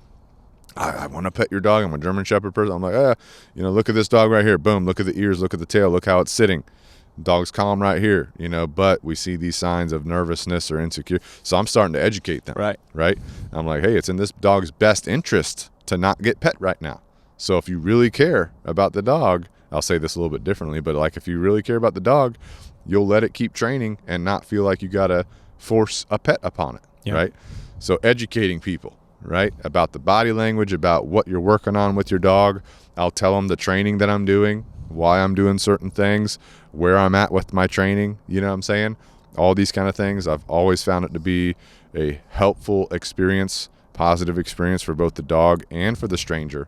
I want to pet your dog. I'm a German Shepherd person. I'm like, look at this dog right here. Boom, look at the ears, look at the tail, look how it's sitting. Dog's calm right here, but we see these signs of nervousness or insecure. So I'm starting to educate them. Right. I'm like, hey, it's in this dog's best interest to not get pet right now. So if you really care about the dog, I'll say this a little bit differently, but like if you really care about the dog, you'll let it keep training and not feel like you got to force a pet upon it. Right. So educating people, right, about the body language, about what you're working on with your dog. I'll tell them the training that I'm doing, why I'm doing certain things, where I'm at with my training, you know what I'm saying? All these kind of things. I've always found it to be a helpful experience, positive experience for both the dog and for the stranger.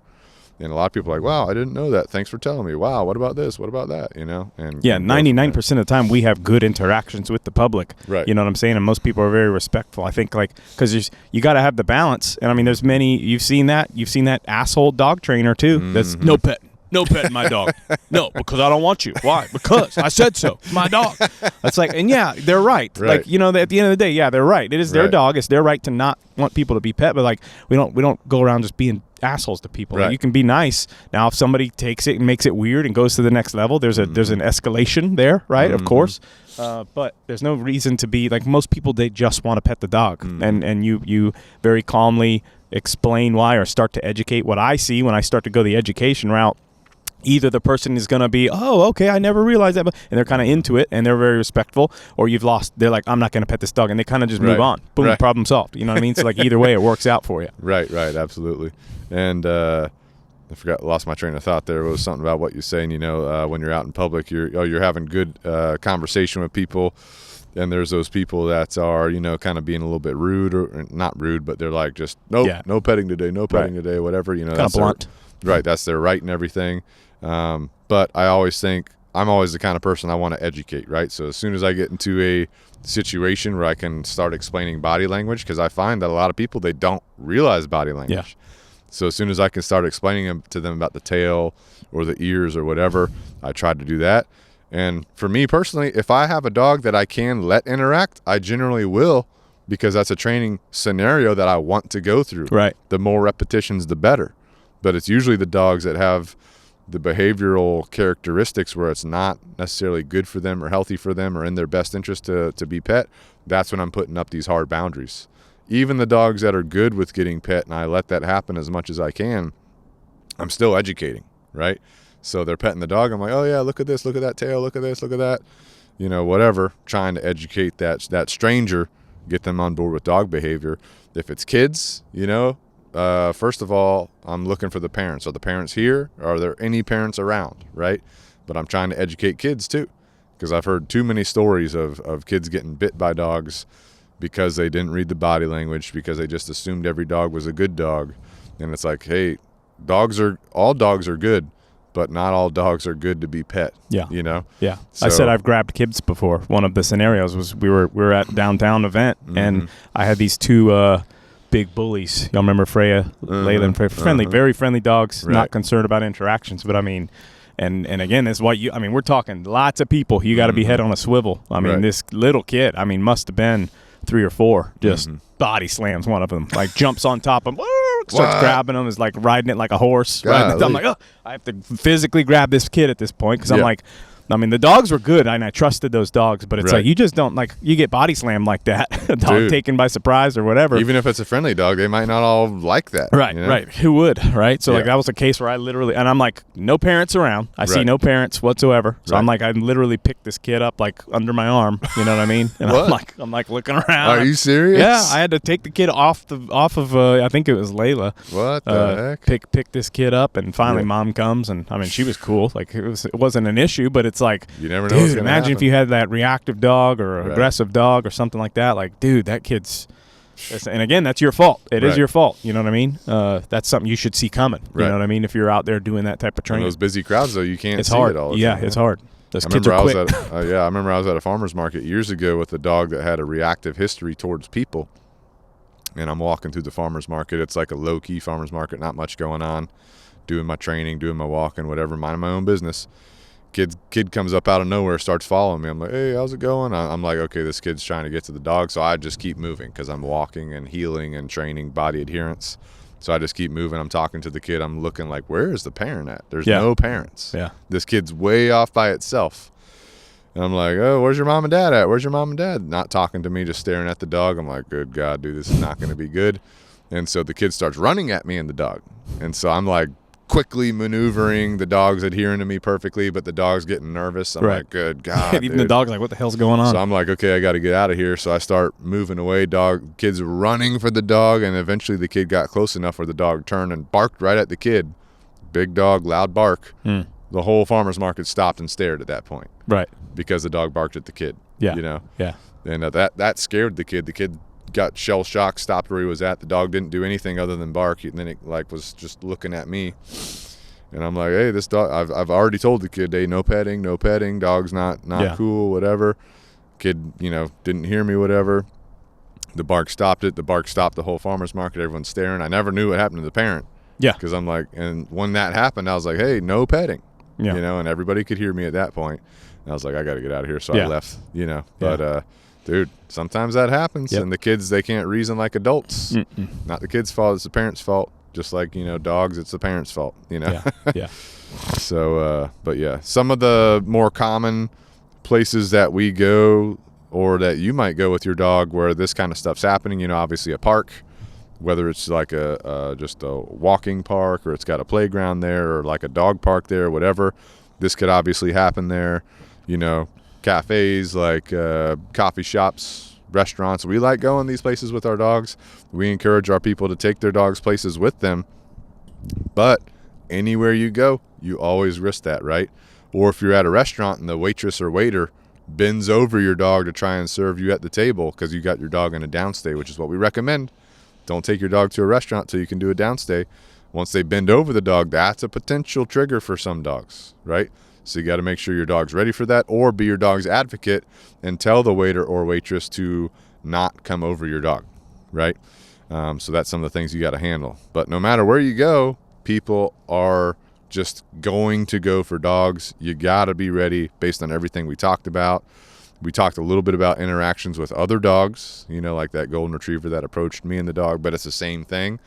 And a lot of people are like, wow, I didn't know that. Thanks for telling me. Wow, what about this? What about that? And yeah, 99% of the time we have good interactions with the public. Right. You know what I'm saying? And most people are very respectful. I think because you got to have the balance. And I mean, there's many, you've seen that asshole dog trainer too. That's no petting my dog. No, because I don't want you. Why? Because I said so. It's my dog. It's like, and yeah, they're right. Like, at the end of the day, yeah, they're right. It is their dog. It's their right to not want people to be pet, but like we don't go around just being assholes to people. Like, you can be nice. Now if somebody takes it and makes it weird and goes to the next level, there's an escalation there, right? Of course. But there's no reason to be like most people, they just want to pet the dog. And you very calmly explain why or start to educate. What I see when I start to go the education route, either the person is going to be, oh, okay, I never realized that, and they're kind of into it, and they're very respectful, or they're like, I'm not going to pet this dog, and they kind of just move on. Boom, problem solved. You know what I mean? So, like, either way, it works out for you. Right, absolutely. And I lost my train of thought there. It was something about what you're saying, when you're out in public, you're having good conversation with people, and there's those people that are, kind of being a little bit rude, or not rude, but they're like, just, no petting today, today, whatever. Kind of blunt. That's their right and everything. But I always think I'm always the kind of person I want to educate, right? So as soon as I get into a situation where I can start explaining body language, because I find that a lot of people, they don't realize body language. So as soon as I can start explaining to them about the tail or the ears or whatever, I try to do that. And for me personally, if I have a dog that I can let interact, I generally will, because that's a training scenario that I want to go through. Right. The more repetitions, the better. But it's usually the dogs that have the behavioral characteristics where it's not necessarily good for them or healthy for them or in their best interest to be pet. That's when I'm putting up these hard boundaries. Even the dogs that are good with getting pet, and I let that happen as much as I can, I'm still educating, right? So they're petting the dog. I'm like, oh yeah, look at this, look at that tail, look at this, look at that, whatever, trying to educate that stranger, get them on board with dog behavior. If it's kids, first of all, I'm looking for the parents. Are the parents here? Are there any parents around, right? But I'm trying to educate kids too, because I've heard too many stories of kids getting bit by dogs because they didn't read the body language, because they just assumed every dog was a good dog. And it's like, hey, all dogs are good, but not all dogs are good to be pet. Yeah. Yeah. So, I said I've grabbed kids before. One of the scenarios was we were at downtown event, and I had these two big bullies. Y'all remember Freya, Layla and Freya? Friendly, very friendly dogs, not concerned about interactions. But I mean, and again, this is why we're talking lots of people. You got to be head on a swivel. I mean, this little kid, must have been 3 or 4, just body slams one of them, like jumps on top of him, starts grabbing him, is like riding it like a horse. Right? I'm like, I have to physically grab this kid at this point, because I'm like, I mean, the dogs were good, and I trusted those dogs, but it's like you just don't, like, you get body slammed like that, a dog taken by surprise or whatever. Even if it's a friendly dog, they might not all like that. Right, right. Who would, right? So, like, that was a case where I literally, and I'm like, no parents around. I see no parents whatsoever. So I'm like, I literally picked this kid up, like, under my arm. You know what I mean? And I'm like looking around. Are you serious? Yeah, I had to take the kid off of I think it was Layla. What the heck? Pick this kid up, and finally mom comes, and I mean, she was cool. Like, it wasn't an issue, but it's like, you never know. Dude, imagine if you had that reactive dog or aggressive dog or something like that. Like, dude, that kid's. And again, that's your fault. It is your fault. You know what I mean? That's something you should see coming. You know what I mean? If you're out there doing that type of training. In those busy crowds, though, you can't see hard. it all the time. It's hard. Those kids are quick. I remember I was at a farmer's market years ago with a dog that had a reactive history towards people. And I'm walking through the farmer's market. It's like a low-key farmer's market, not much going on. Doing my training, doing my walking, whatever, minding my own business. Kid comes up out of nowhere, starts following me. I'm like, hey, how's it going? I'm like, okay, this kid's trying to get to the dog. So I just keep moving because I'm walking and healing and training body adherence. So I just keep moving. I'm talking to the kid. I'm looking like, where is the parent at? There's no parents. Yeah. This kid's way off by itself. And I'm like, oh, where's your mom and dad at? Where's your mom and dad? Not talking to me, just staring at the dog. I'm like, good God, dude, this is not going to be good. And so the kid starts running at me and the dog. And so I'm like, quickly maneuvering, the dog's adhering to me perfectly, but the dog's getting nervous. I'm like, good God. Even the dog's like, what the hell's going on? So I'm like, okay, I got to get out of here. So I start moving away. Kid's running for the dog, and eventually the kid got close enough where the dog turned and barked right at the kid. Big dog, loud bark. The whole farmer's market stopped and stared at that point. Right. Because the dog barked at the kid. Yeah. You know? Yeah. And that scared the kid. The kid got shell shocked, stopped where he was at. The dog didn't do anything other than bark. And then it like was just looking at me. And I'm like, hey, this dog, I've already told the kid, hey, no petting, dog's not cool, whatever. Kid, didn't hear me, whatever. The bark stopped it. The bark stopped the whole farmer's market. Everyone's staring. I never knew what happened to the parent. Yeah. Because I'm like, and when that happened, I was like, hey, no petting. Yeah. And everybody could hear me at that point. And I was like, I got to get out of here. So I left, But, dude, sometimes that happens. And the kids, they can't reason like adults. Not the kid's fault. It's the parent's fault. Just like, dogs, it's the parents' fault, Yeah. So, but yeah, some of the more common places that we go or that you might go with your dog where this kind of stuff's happening, obviously a park, whether it's like just a walking park or it's got a playground there or like a dog park there, whatever. This could obviously happen there, cafes, like coffee shops, restaurants. We like going these places with our dogs. We encourage our people to take their dogs places with them. But anywhere you go, you always risk that, right? Or if you're at a restaurant and the waitress or waiter bends over your dog to try and serve you at the table because you got your dog in a downstay, which is what we recommend. Don't take your dog to a restaurant till you can do a downstay. Once they bend over the dog, that's a potential trigger for some dogs, right? So you got to make sure your dog's ready for that, or be your dog's advocate and tell the waiter or waitress to not come over your dog, right? So that's some of the things you got to handle. But no matter where you go, people are just going to go for dogs. You got to be ready based on everything we talked about. We talked a little bit about interactions with other dogs, like that golden retriever that approached me and the dog, but it's the same thing.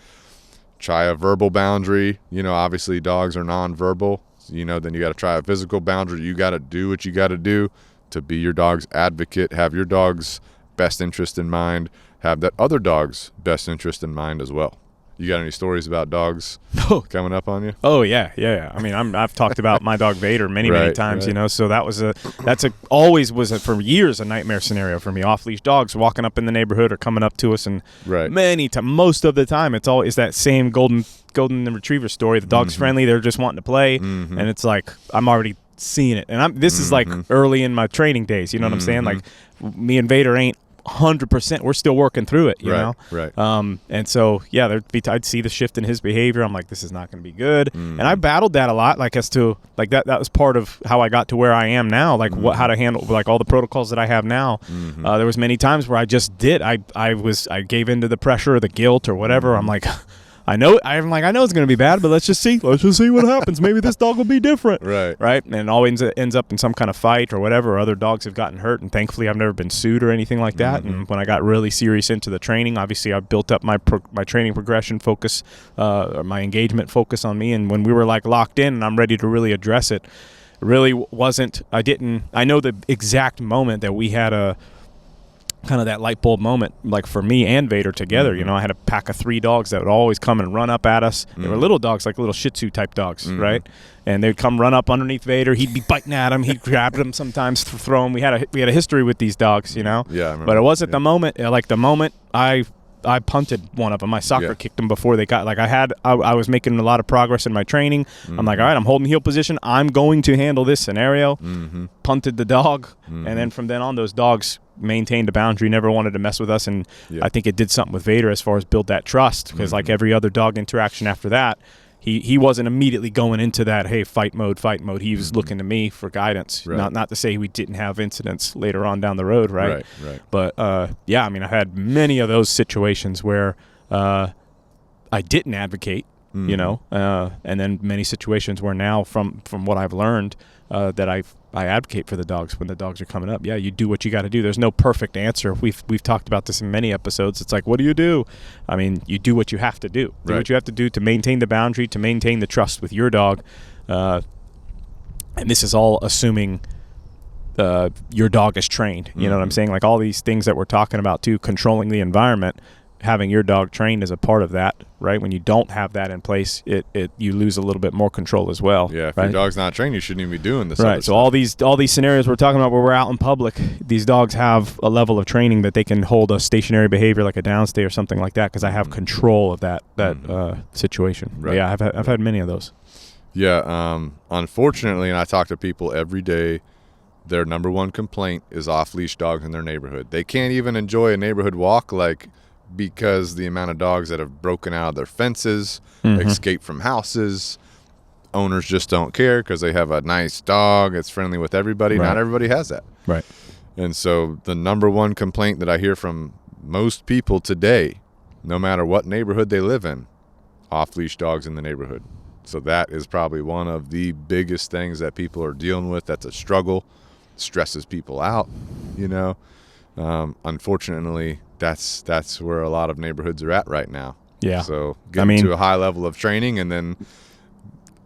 Try a verbal boundary. Obviously dogs are nonverbal. Then you got to try a physical boundary. You got to do what you got to do to be your dog's advocate, have your dog's best interest in mind, have that other dog's best interest in mind as well. You got any stories about dogs coming up on you? Oh yeah. I mean, I've talked about my dog Vader many times, So that's always was for years a nightmare scenario for me. Off leash dogs walking up in the neighborhood or coming up to us, and most of the time it's always that same golden retriever story. The dog's friendly, they're just wanting to play, and it's like I'm already seeing it. And this is like early in my training days. You know what I'm saying? Like me and Vader ain't 100%. We're still working through it, you know? Right. And so, I'd see the shift in his behavior. I'm like, this is not going to be good. And I battled that a lot, like as to, like that was part of how I got to where I am now, like how to handle, like all the protocols that I have now. There was many times where I just did. I gave into the pressure or the guilt or whatever. I'm like, I know it's going to be bad, but let's just see what happens. Maybe this dog will be different. Right. And it always ends up in some kind of fight or whatever. Or other dogs have gotten hurt, and thankfully I've never been sued or anything like that. And when I got really serious into the training, obviously I built up my training progression focus, or my engagement focus on me. And when we were like locked in and I'm ready to really address it, really wasn't. I know the exact moment that we had a kind of that light bulb moment, like for me and Vader together. Mm-hmm. You know, I had a pack of 3 dogs that would always come and run up at us. They were little dogs, like little Shih Tzu type dogs, right? And they'd come run up underneath Vader. He'd be biting at him. He'd grab them sometimes, throw them. We had a history with these dogs, you know. Yeah, I remember. But it wasn't the moment. Like the moment I punted one of them. My soccer kicked them before they got. Like I was making a lot of progress in my training. I'm like, all right, I'm holding heel position. I'm going to handle this scenario. Punted the dog, and then from then on, those dogs maintained a boundary, never wanted to mess with us, and I think it did something with Vader as far as build that trust, because like every other dog interaction after that, he wasn't immediately going into that, hey, fight mode. He was looking to me for guidance. Right. Not to say we didn't have incidents later on down the road, right? Right. But yeah, I mean, I've had many of those situations where I didn't advocate, you know, and then many situations where now from what I've learned that I advocate for the dogs when the dogs are coming up. Yeah, you do what you got to do. There's no perfect answer. We've talked about this in many episodes. It's like, what do you do? I mean, you do what you have to do. Do what you have to do to maintain the boundary, to maintain the trust with your dog. And this is all assuming your dog is trained. You know what I'm saying? Like all these things that we're talking about too, controlling the environment, having your dog trained is a part of that, right? When you don't have that in place, you lose a little bit more control as well. Yeah, if right? your dog's not trained, you shouldn't even be doing this. Right. So all these scenarios we're talking about where we're out in public, these dogs have a level of training that they can hold a stationary behavior like a downstay or something like that, because I have control of that situation. Right. Yeah, I've had many of those. Yeah. Unfortunately, and I talk to people every day, their number one complaint is off-leash dogs in their neighborhood. They can't even enjoy a neighborhood walk, because the amount of dogs that have broken out of their fences, escaped from houses. Owners just don't care because they have a nice dog. It's friendly with everybody. Right. Not everybody has that. Right. And so the number one complaint that I hear from most people today, no matter what neighborhood they live in, off-leash dogs in the neighborhood. So that is probably one of the biggest things that people are dealing with. That's a struggle. Stresses people out, you know. Unfortunately, that's where a lot of neighborhoods are at right now. Yeah. So getting to a high level of training and then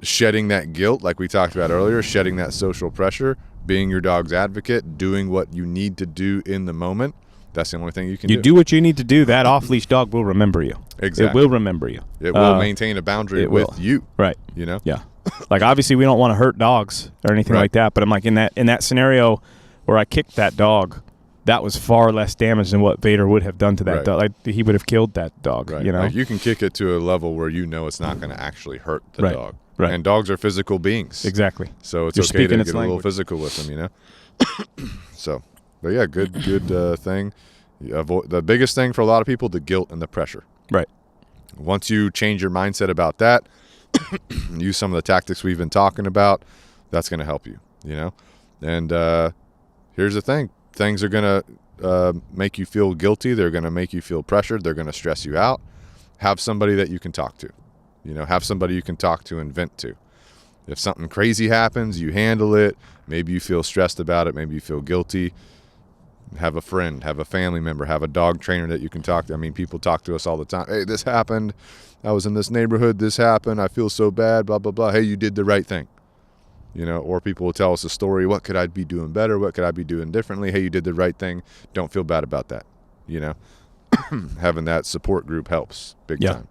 shedding that guilt, like we talked about earlier, shedding that social pressure, being your dog's advocate, doing what you need to do in the moment. That's the only thing you can do. You do what you need to do. That off-leash dog will remember you. Exactly. It will remember you. It will maintain a boundary with you. Right. You know? Yeah. Like, obviously, we don't want to hurt dogs or anything like that, but I'm like, in that scenario where I kicked that dog, that was far less damage than what Vader would have done to that dog. Like, he would have killed that dog, you know? Like, you can kick it to a level where you know it's not going to actually hurt the dog. Right. And dogs are physical beings. Exactly. So it's You're okay to speaking get its a little language. physical with them, you know? So, but yeah, good thing. The biggest thing for a lot of people, the guilt and the pressure. Right. Once you change your mindset about that, use some of the tactics we've been talking about, that's going to help you, you know? And here's the thing. Things are going to make you feel guilty. They're going to make you feel pressured. They're going to stress you out. Have somebody that you can talk to. You know, have somebody you can talk to and vent to. If something crazy happens, you handle it. Maybe you feel stressed about it. Maybe you feel guilty. Have a friend, have a family member, have a dog trainer that you can talk to. I mean, people talk to us all the time. Hey, this happened. I was in this neighborhood. This happened. I feel so bad, blah, blah, blah. Hey, you did the right thing. You know, or people will tell us a story. What could I be doing better? What could I be doing differently? Hey, you did the right thing. Don't feel bad about that. You know, having that support group helps big time.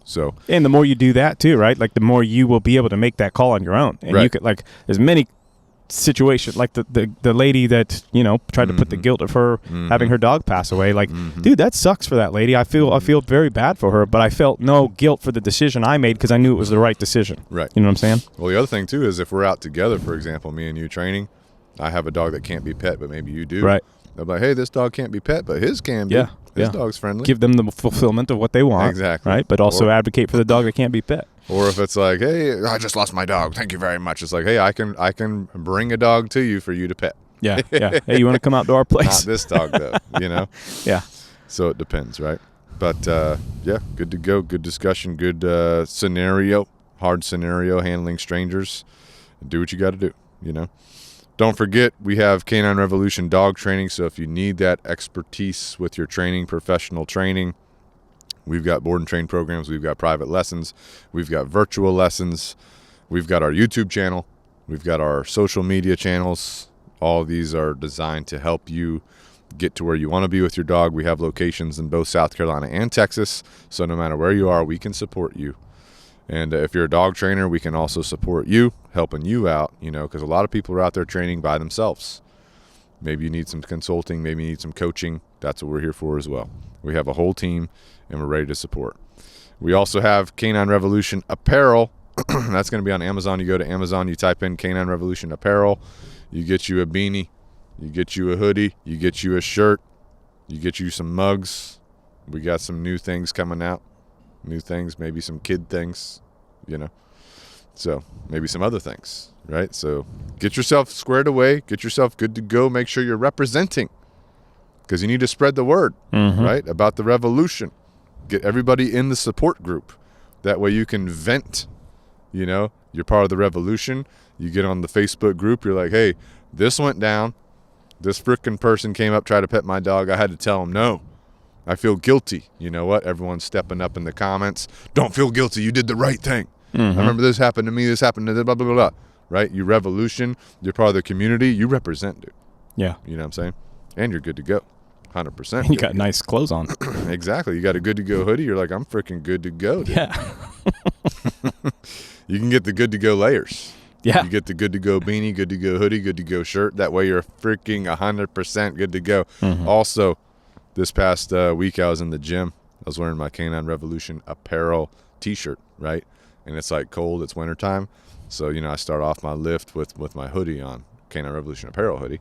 So, and the more you do that too, right? Like, the more you will be able to make that call on your own. And you could, like, there's many situations, like the lady that, you know, tried to put the guilt of her having her dog pass away. Like, dude, that sucks for that lady. I feel very bad for her, but I felt no guilt for the decision I made because I knew it was the right decision. Right. You know what I'm saying? Well, the other thing too is if we're out together, for example, me and you training, I have a dog that can't be pet, but maybe you do. Right. They're like, hey, this dog can't be pet, but his can be. Yeah. His dog's friendly. Give them the fulfillment of what they want. Exactly. Right. But also advocate for the dog that can't be pet. Or if it's like, hey, I just lost my dog. Thank you very much. It's like, hey, I can bring a dog to you for you to pet. Yeah. Yeah. Hey, you want to come out to our place? Not this dog, though, you know? Yeah. So it depends, right? But, yeah, good to go. Good discussion. Good scenario. Hard scenario, handling strangers. Do what you got to do, you know? Don't forget, we have Canine Revolution dog training. So if you need that expertise with your training, professional training, we've got board and train programs. We've got private lessons. We've got virtual lessons. We've got our YouTube channel. We've got our social media channels. All of these are designed to help you get to where you want to be with your dog. We have locations in both South Carolina and Texas, so no matter where you are, we can support you. And if you're a dog trainer, we can also support you, helping you out, because a lot of people are out there training by themselves. Maybe you need some consulting, maybe you need some coaching. That's what we're here for as well. We have a whole team, and we're ready to support. We also have Canine Revolution Apparel. That's going to be on Amazon. You go to Amazon, you type in Canine Revolution Apparel, you get you a beanie, you get you a hoodie, you get you a shirt, you get you some mugs. We got some new things coming out. New things, maybe some kid things, So maybe some other things, right? So get yourself squared away, get yourself good to go. Make sure you're representing, because you need to spread the word, right, about the revolution. Get everybody in the support group. That way you can vent. You're part of the revolution. You get on the Facebook group. You're like, hey, this went down. This frickin' person came up, tried to pet my dog. I had to tell him no. I feel guilty. You know what? Everyone's stepping up in the comments. Don't feel guilty. You did the right thing. I remember this happened to me. This happened to blah, blah, blah, blah. Right? You revolution. You're part of the community. You represent, dude. Yeah. You know what I'm saying? And you're good to go. 100%. And you got nice clothes on. Exactly. You got a good to go hoodie. You're like, I'm freaking good to go, dude. Yeah. You can get the good to go layers. Yeah. You get the good to go beanie, good to go hoodie, good to go shirt. That way you're freaking 100% good to go. Also, this past week I was in the gym. I was wearing my Canine Revolution Apparel t-shirt, right? And it's like cold. It's wintertime. So, I start off my lift with my hoodie on, Canine Revolution Apparel hoodie,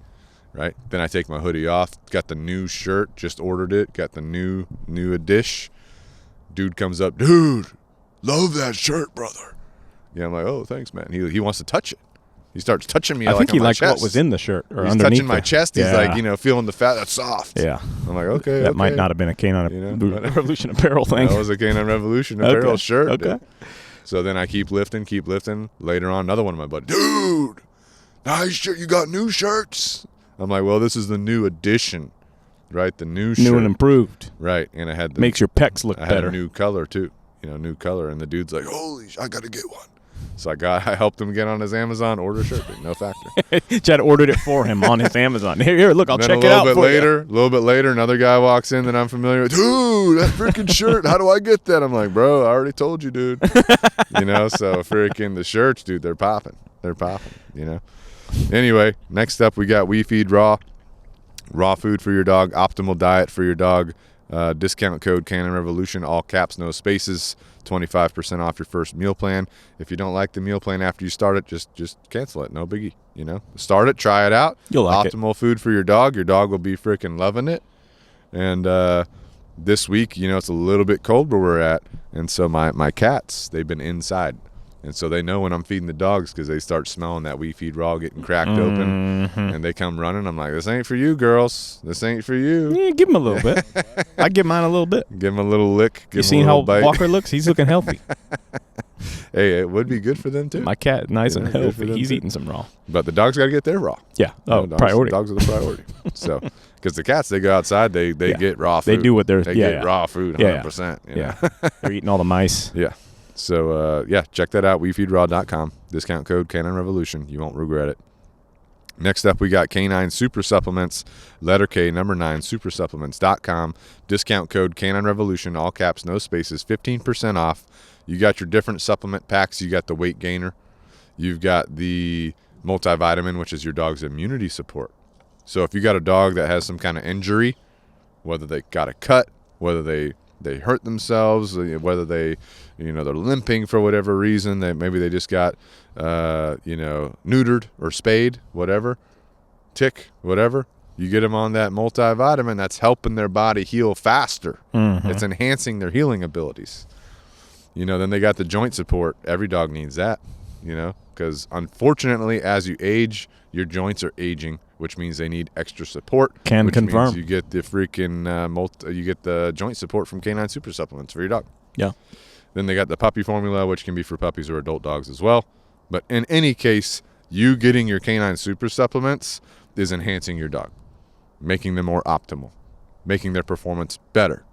right? Then I take my hoodie off. Got the new shirt. Just ordered it. Got the new edition. Dude comes up. Dude, love that shirt, brother. Yeah, I'm like, oh, thanks, man. He wants to touch it. He starts touching me. I think he liked chest. what was in the shirt or He's underneath. touching my chest. He's like, feeling the fat. That's soft. Yeah. I'm like, okay. That might not have been a Canine Revolution Apparel thing. That was a Canine Revolution Apparel shirt. Okay. Dude. So then I keep lifting. Later on, another one of my buddies. Dude, nice shirt. You got new shirts. I'm like, well, this is the new edition, right? The new shirt. New and improved. Right. And I had makes your pecs look better. better. I had a new color, too. New color. And the dude's like, holy, I got to get one. So I helped him get on his Amazon, order a shirt, no factor. Chad ordered it for him on his Amazon. Here, look, I'll check it out for you. A little bit later, another guy walks in that I'm familiar with. Dude, that freaking shirt, how do I get that? I'm like, bro, I already told you, dude. So freaking the shirts, dude, they're popping. Anyway, next up we got We Feed Raw. Raw food for your dog, optimal diet for your dog. Discount code Canine Revolution, all caps, no spaces. 25% off your first meal plan. If you don't like the meal plan after you start it, just cancel it. No biggie. Start it, try it out. You'll like optimal food for your dog. Your dog will be freaking loving it. And this week, it's a little bit cold where we're at, and so my cats, they've been inside. And so they know when I'm feeding the dogs because they start smelling that We Feed Raw getting cracked open, and they come running. I'm like, this ain't for you, girls. This ain't for you. Yeah, give him a little bit. I give mine a little bit. Give him a little lick. You seen how Walker looks? He's looking healthy. Hey, it would be good for them, too. My cat, nice and healthy. He's eating some raw. But the dogs got to get their raw. Yeah. Priority. Dogs are the priority. So, because the cats, they go outside, they get raw food. They do what they're... They get raw food 100%. Yeah. They're eating all the mice. Yeah. So, check that out, WeFeedRaw.com. Discount code Canine Revolution. You won't regret it. Next up, we got Canine Super Supplements, letter K, number 9, supersupplements.com. Discount code Canine Revolution, all caps, no spaces, 15% off. You got your different supplement packs. You got the weight gainer. You've got the multivitamin, which is your dog's immunity support. So if you got a dog that has some kind of injury, whether they got a cut, whether they hurt themselves, whether they're limping for whatever reason, maybe they just got neutered or spayed, whatever, tick, whatever, you get them on that multivitamin. That's helping their body heal faster. It's enhancing their healing abilities. Then they got the joint support. Every dog needs that, because unfortunately, as you age, your joints are aging, which means they need extra support. Can confirm. Means you get the freaking you get the joint support from Canine Super Supplements for your dog. Yeah. Then they got the puppy formula, which can be for puppies or adult dogs as well. But in any case, you getting your Canine Super Supplements is enhancing your dog, making them more optimal, making their performance better,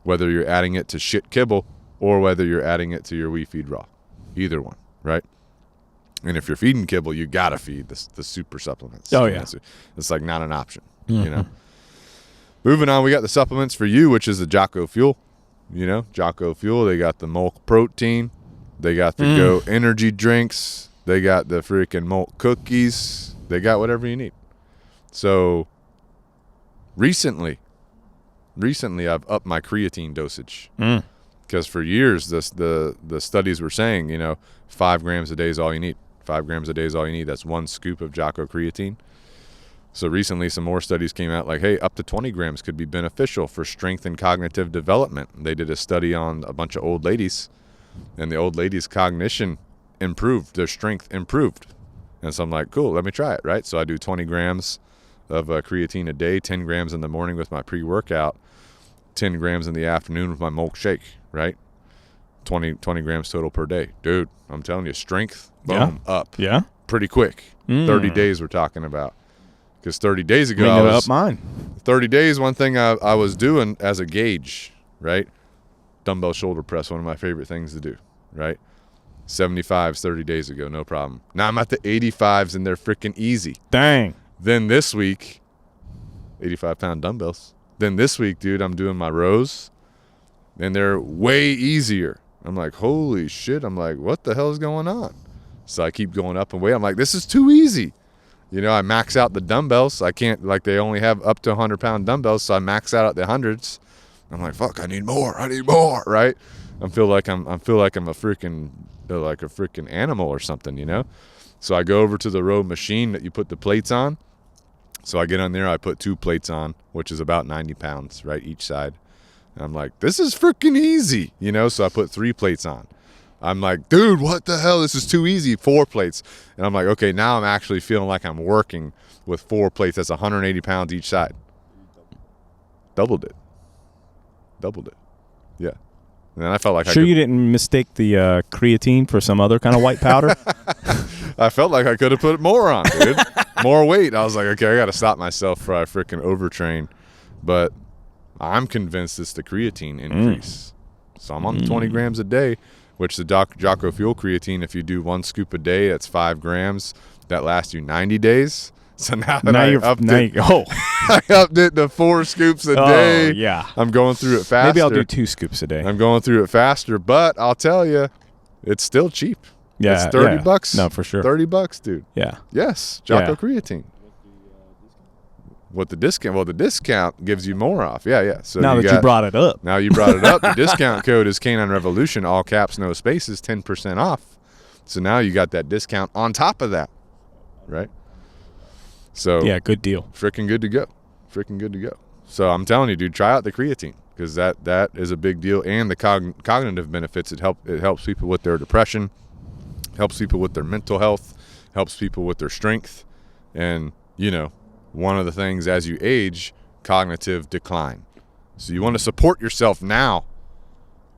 whether you're adding it to shit kibble or whether you're adding it to your We Feed Raw. Either one, right? And if you're feeding kibble, you got to feed the super supplements. Oh, yeah. It's like not an option, you know. Moving on, we got the supplements for you, which is the JockoFuel. You know, JockoFuel, they got the Milk Protein. They got the Go Energy Drinks. They got the freaking Milk Cookies. They got whatever you need. So recently I've upped my creatine dosage. Because for years, the studies were saying, you know, 5 grams a day is all you need. 5 grams a day is all you need. That's 1 scoop of Jocko creatine. So recently, some more studies came out like, hey, up to 20 grams could be beneficial for strength and cognitive development. They did a study on a bunch of old ladies, and the old ladies' cognition improved. Their strength improved. And so I'm like, cool, let me try it, right? So I do 20 grams of creatine a day, 10 grams in the morning with my pre-workout, 10 grams in the afternoon with my milk shake, right? 20 grams total per day. Dude, I'm telling you, strength, boom, up. Yeah. Pretty quick. 30 days we're talking about. Because 30 days ago, I was up mine. 30 days, one thing I was doing as a gauge, right? Dumbbell shoulder press, one of my favorite things to do, right? 75s 30 days ago, no problem. Now I'm at the 85s, and they're freaking easy. Dang. Then this week, 85-pound dumbbells. Then this week, dude, I'm doing my rows, and they're way easier. I'm like, holy shit. I'm like, what the hell is going on? So I keep going up and weight. I'm like, this is too easy. You know, I max out the dumbbells. I can't, like, they only have up to 100-pound dumbbells, so I max out at the hundreds. I'm like, fuck, I need more, right? I feel like I'm a freaking animal or something, you know? So I go over to the row machine that you put the plates on. So I get on there, I put 2 plates on, which is about 90 pounds, right, each side. And I'm like, this is freaking easy, you know? So I put 3 plates on. I'm like, dude, what the hell? This is too easy. 4 plates. And I'm like, okay, now I'm actually feeling like I'm working with 4 plates. That's 180 pounds each side. Doubled it. Yeah. And then I felt like you didn't mistake the creatine for some other kind of white powder? I felt like I could have put more on, dude. More weight. I was like, okay, I got to stop myself before I freaking overtrain. But I'm convinced it's the creatine increase. So I'm on 20 grams a day, which the JockoFuel creatine, if you do 1 scoop a day, that's 5 grams. That lasts you 90 days. So now that I upped it to 4 scoops a day. Oh, yeah. I'm going through it faster. Maybe I'll do 2 scoops a day. I'm going through it faster, but I'll tell you, it's still cheap. Yeah. It's $30. No, for sure. $30, dude. Yeah. Yes, Jocko creatine. What the discount? Well, the discount gives you more off. Yeah. So now you brought it up. Now you brought it up. The discount code is Canine Revolution, all caps, no spaces, 10% off. So now you got that discount on top of that, right? So yeah, good deal. Freaking good to go. So I'm telling you, dude, try out the creatine because that is a big deal, and the cognitive benefits. It helps people with their depression, helps people with their mental health, helps people with their strength, and you know. One of the things as you age, cognitive decline. So you want to support yourself now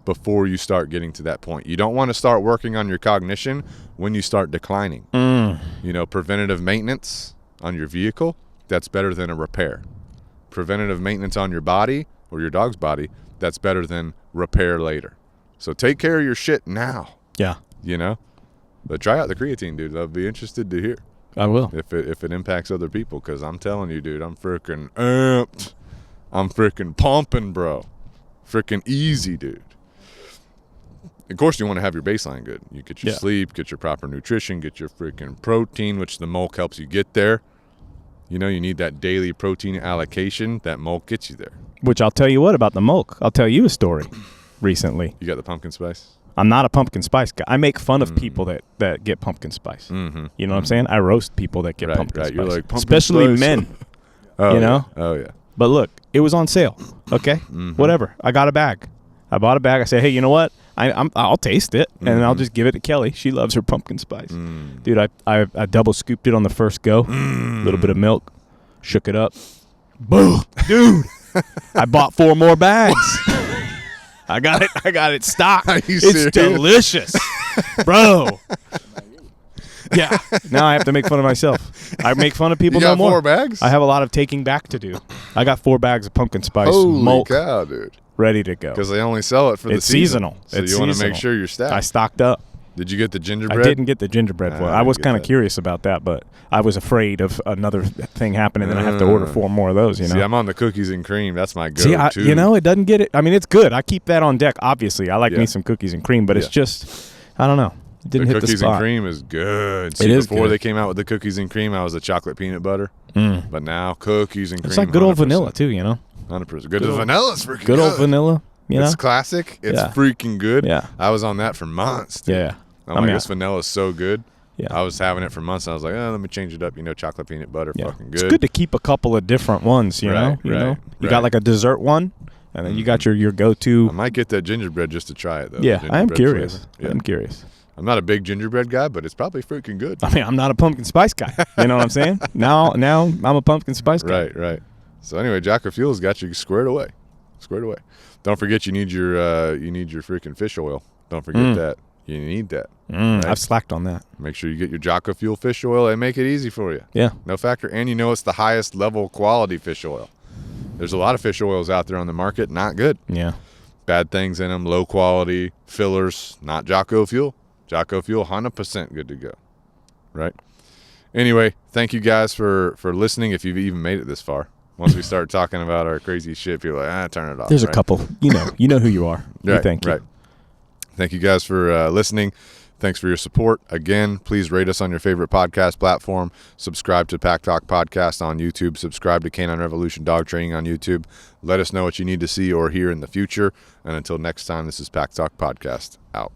before you start getting to that point. You don't want to start working on your cognition when you start declining. You know, preventative maintenance on your vehicle, that's better than a repair. Preventative maintenance on your body or your dog's body, that's better than repair later. So take care of your shit now. Yeah. You know? But try out the creatine, dude. I'll be interested to hear. I will. If it impacts other people, because I'm telling you, dude, I'm freaking amped. I'm freaking pumping, bro. Freaking easy, dude. Of course, you want to have your baseline good. You get your sleep, get your proper nutrition, get your freaking protein, which the milk helps you get there. You know, you need that daily protein allocation. That milk gets you there. Which I'll tell you what about the milk. I'll tell you a story recently. You got the pumpkin spice? I'm not a pumpkin spice guy. I make fun of people that get pumpkin spice. You know what I'm saying? I roast people that get pumpkin spice. You're like, pumpkin especially spice. Men. Oh, you know? Yeah. Oh, yeah. But look, it was on sale. Okay? Whatever. I got a bag. I bought a bag. I said, hey, you know what? I'll taste it, and I'll just give it to Kelly. She loves her pumpkin spice. Dude, I double scooped it on the first go. A little bit of milk. Shook it up. Boom. Dude. I bought 4 more bags. I got it stocked. It's delicious. Bro. Yeah. Now I have to make fun of myself. I make fun of people no more. You got 4 bags? I have a lot of taking back to do. I got 4 bags of pumpkin spice. Holy milk, cow, dude. Ready to go. Because they only sell it for the season. Seasonal. So you want to make sure you're stacked. I stocked up. Did you get the I gingerbread? didn't get the gingerbread foil. I was get kind of that. curious about that, but I was afraid of another thing happening, and I have to order 4 more of those. You know. See, I'm on the cookies and cream. That's my go-to. See, it doesn't get it. I mean, it's good. I keep that on deck. Obviously, I like Yeah. me some cookies and cream, but it's just, I don't know. It didn't the hit the cookies spot. and cream is good. See, It is before good. they came out with the cookies and cream, I was a chocolate peanut butter. But now cookies and cream. It's like good old 100%. vanilla too, you know. 100%. Good old vanilla's freaking Good old vanilla. You know. It's classic. It's Yeah. freaking good. Yeah. I was on that for months. Dude. Yeah. I'm like, this vanilla's so good. Yeah. I was having it for months. And I was like, let me change it up. You know, chocolate peanut butter, fucking good. It's good to keep a couple of different ones. You know. You got like a dessert one, and then you got your go-to. I might get that gingerbread just to try it though. Yeah, I am Gingerbread curious. flavor. Yeah. I'm curious. I'm not a big gingerbread guy, but it's probably freaking good. I mean, I'm not a pumpkin spice guy. You know what I'm saying? Now I'm a pumpkin spice guy. Right. So anyway, JockoFuel's got you squared away. Don't forget you need your freaking fish oil. Don't forget that. You need that. Right? I've slacked on that. Make sure you get your JockoFuel fish oil and make it easy for you. Yeah. No factor. And you know it's the highest level quality fish oil. There's a lot of fish oils out there on the market, not good. Yeah. Bad things in them, low quality, fillers, not JockoFuel. JockoFuel, 100% good to go. Right? Anyway, thank you guys for listening if you've even made it this far. Once we start talking about our crazy shit, people are like, turn it off. There's a couple. You know who you are. Thank you. Right. Thank you guys for listening. Thanks for your support. Again, please rate us on your favorite podcast platform. Subscribe to Pack Talk Podcast on YouTube. Subscribe to Canine Revolution Dog Training on YouTube. Let us know what you need to see or hear in the future. And until next time, this is Pack Talk Podcast. Out.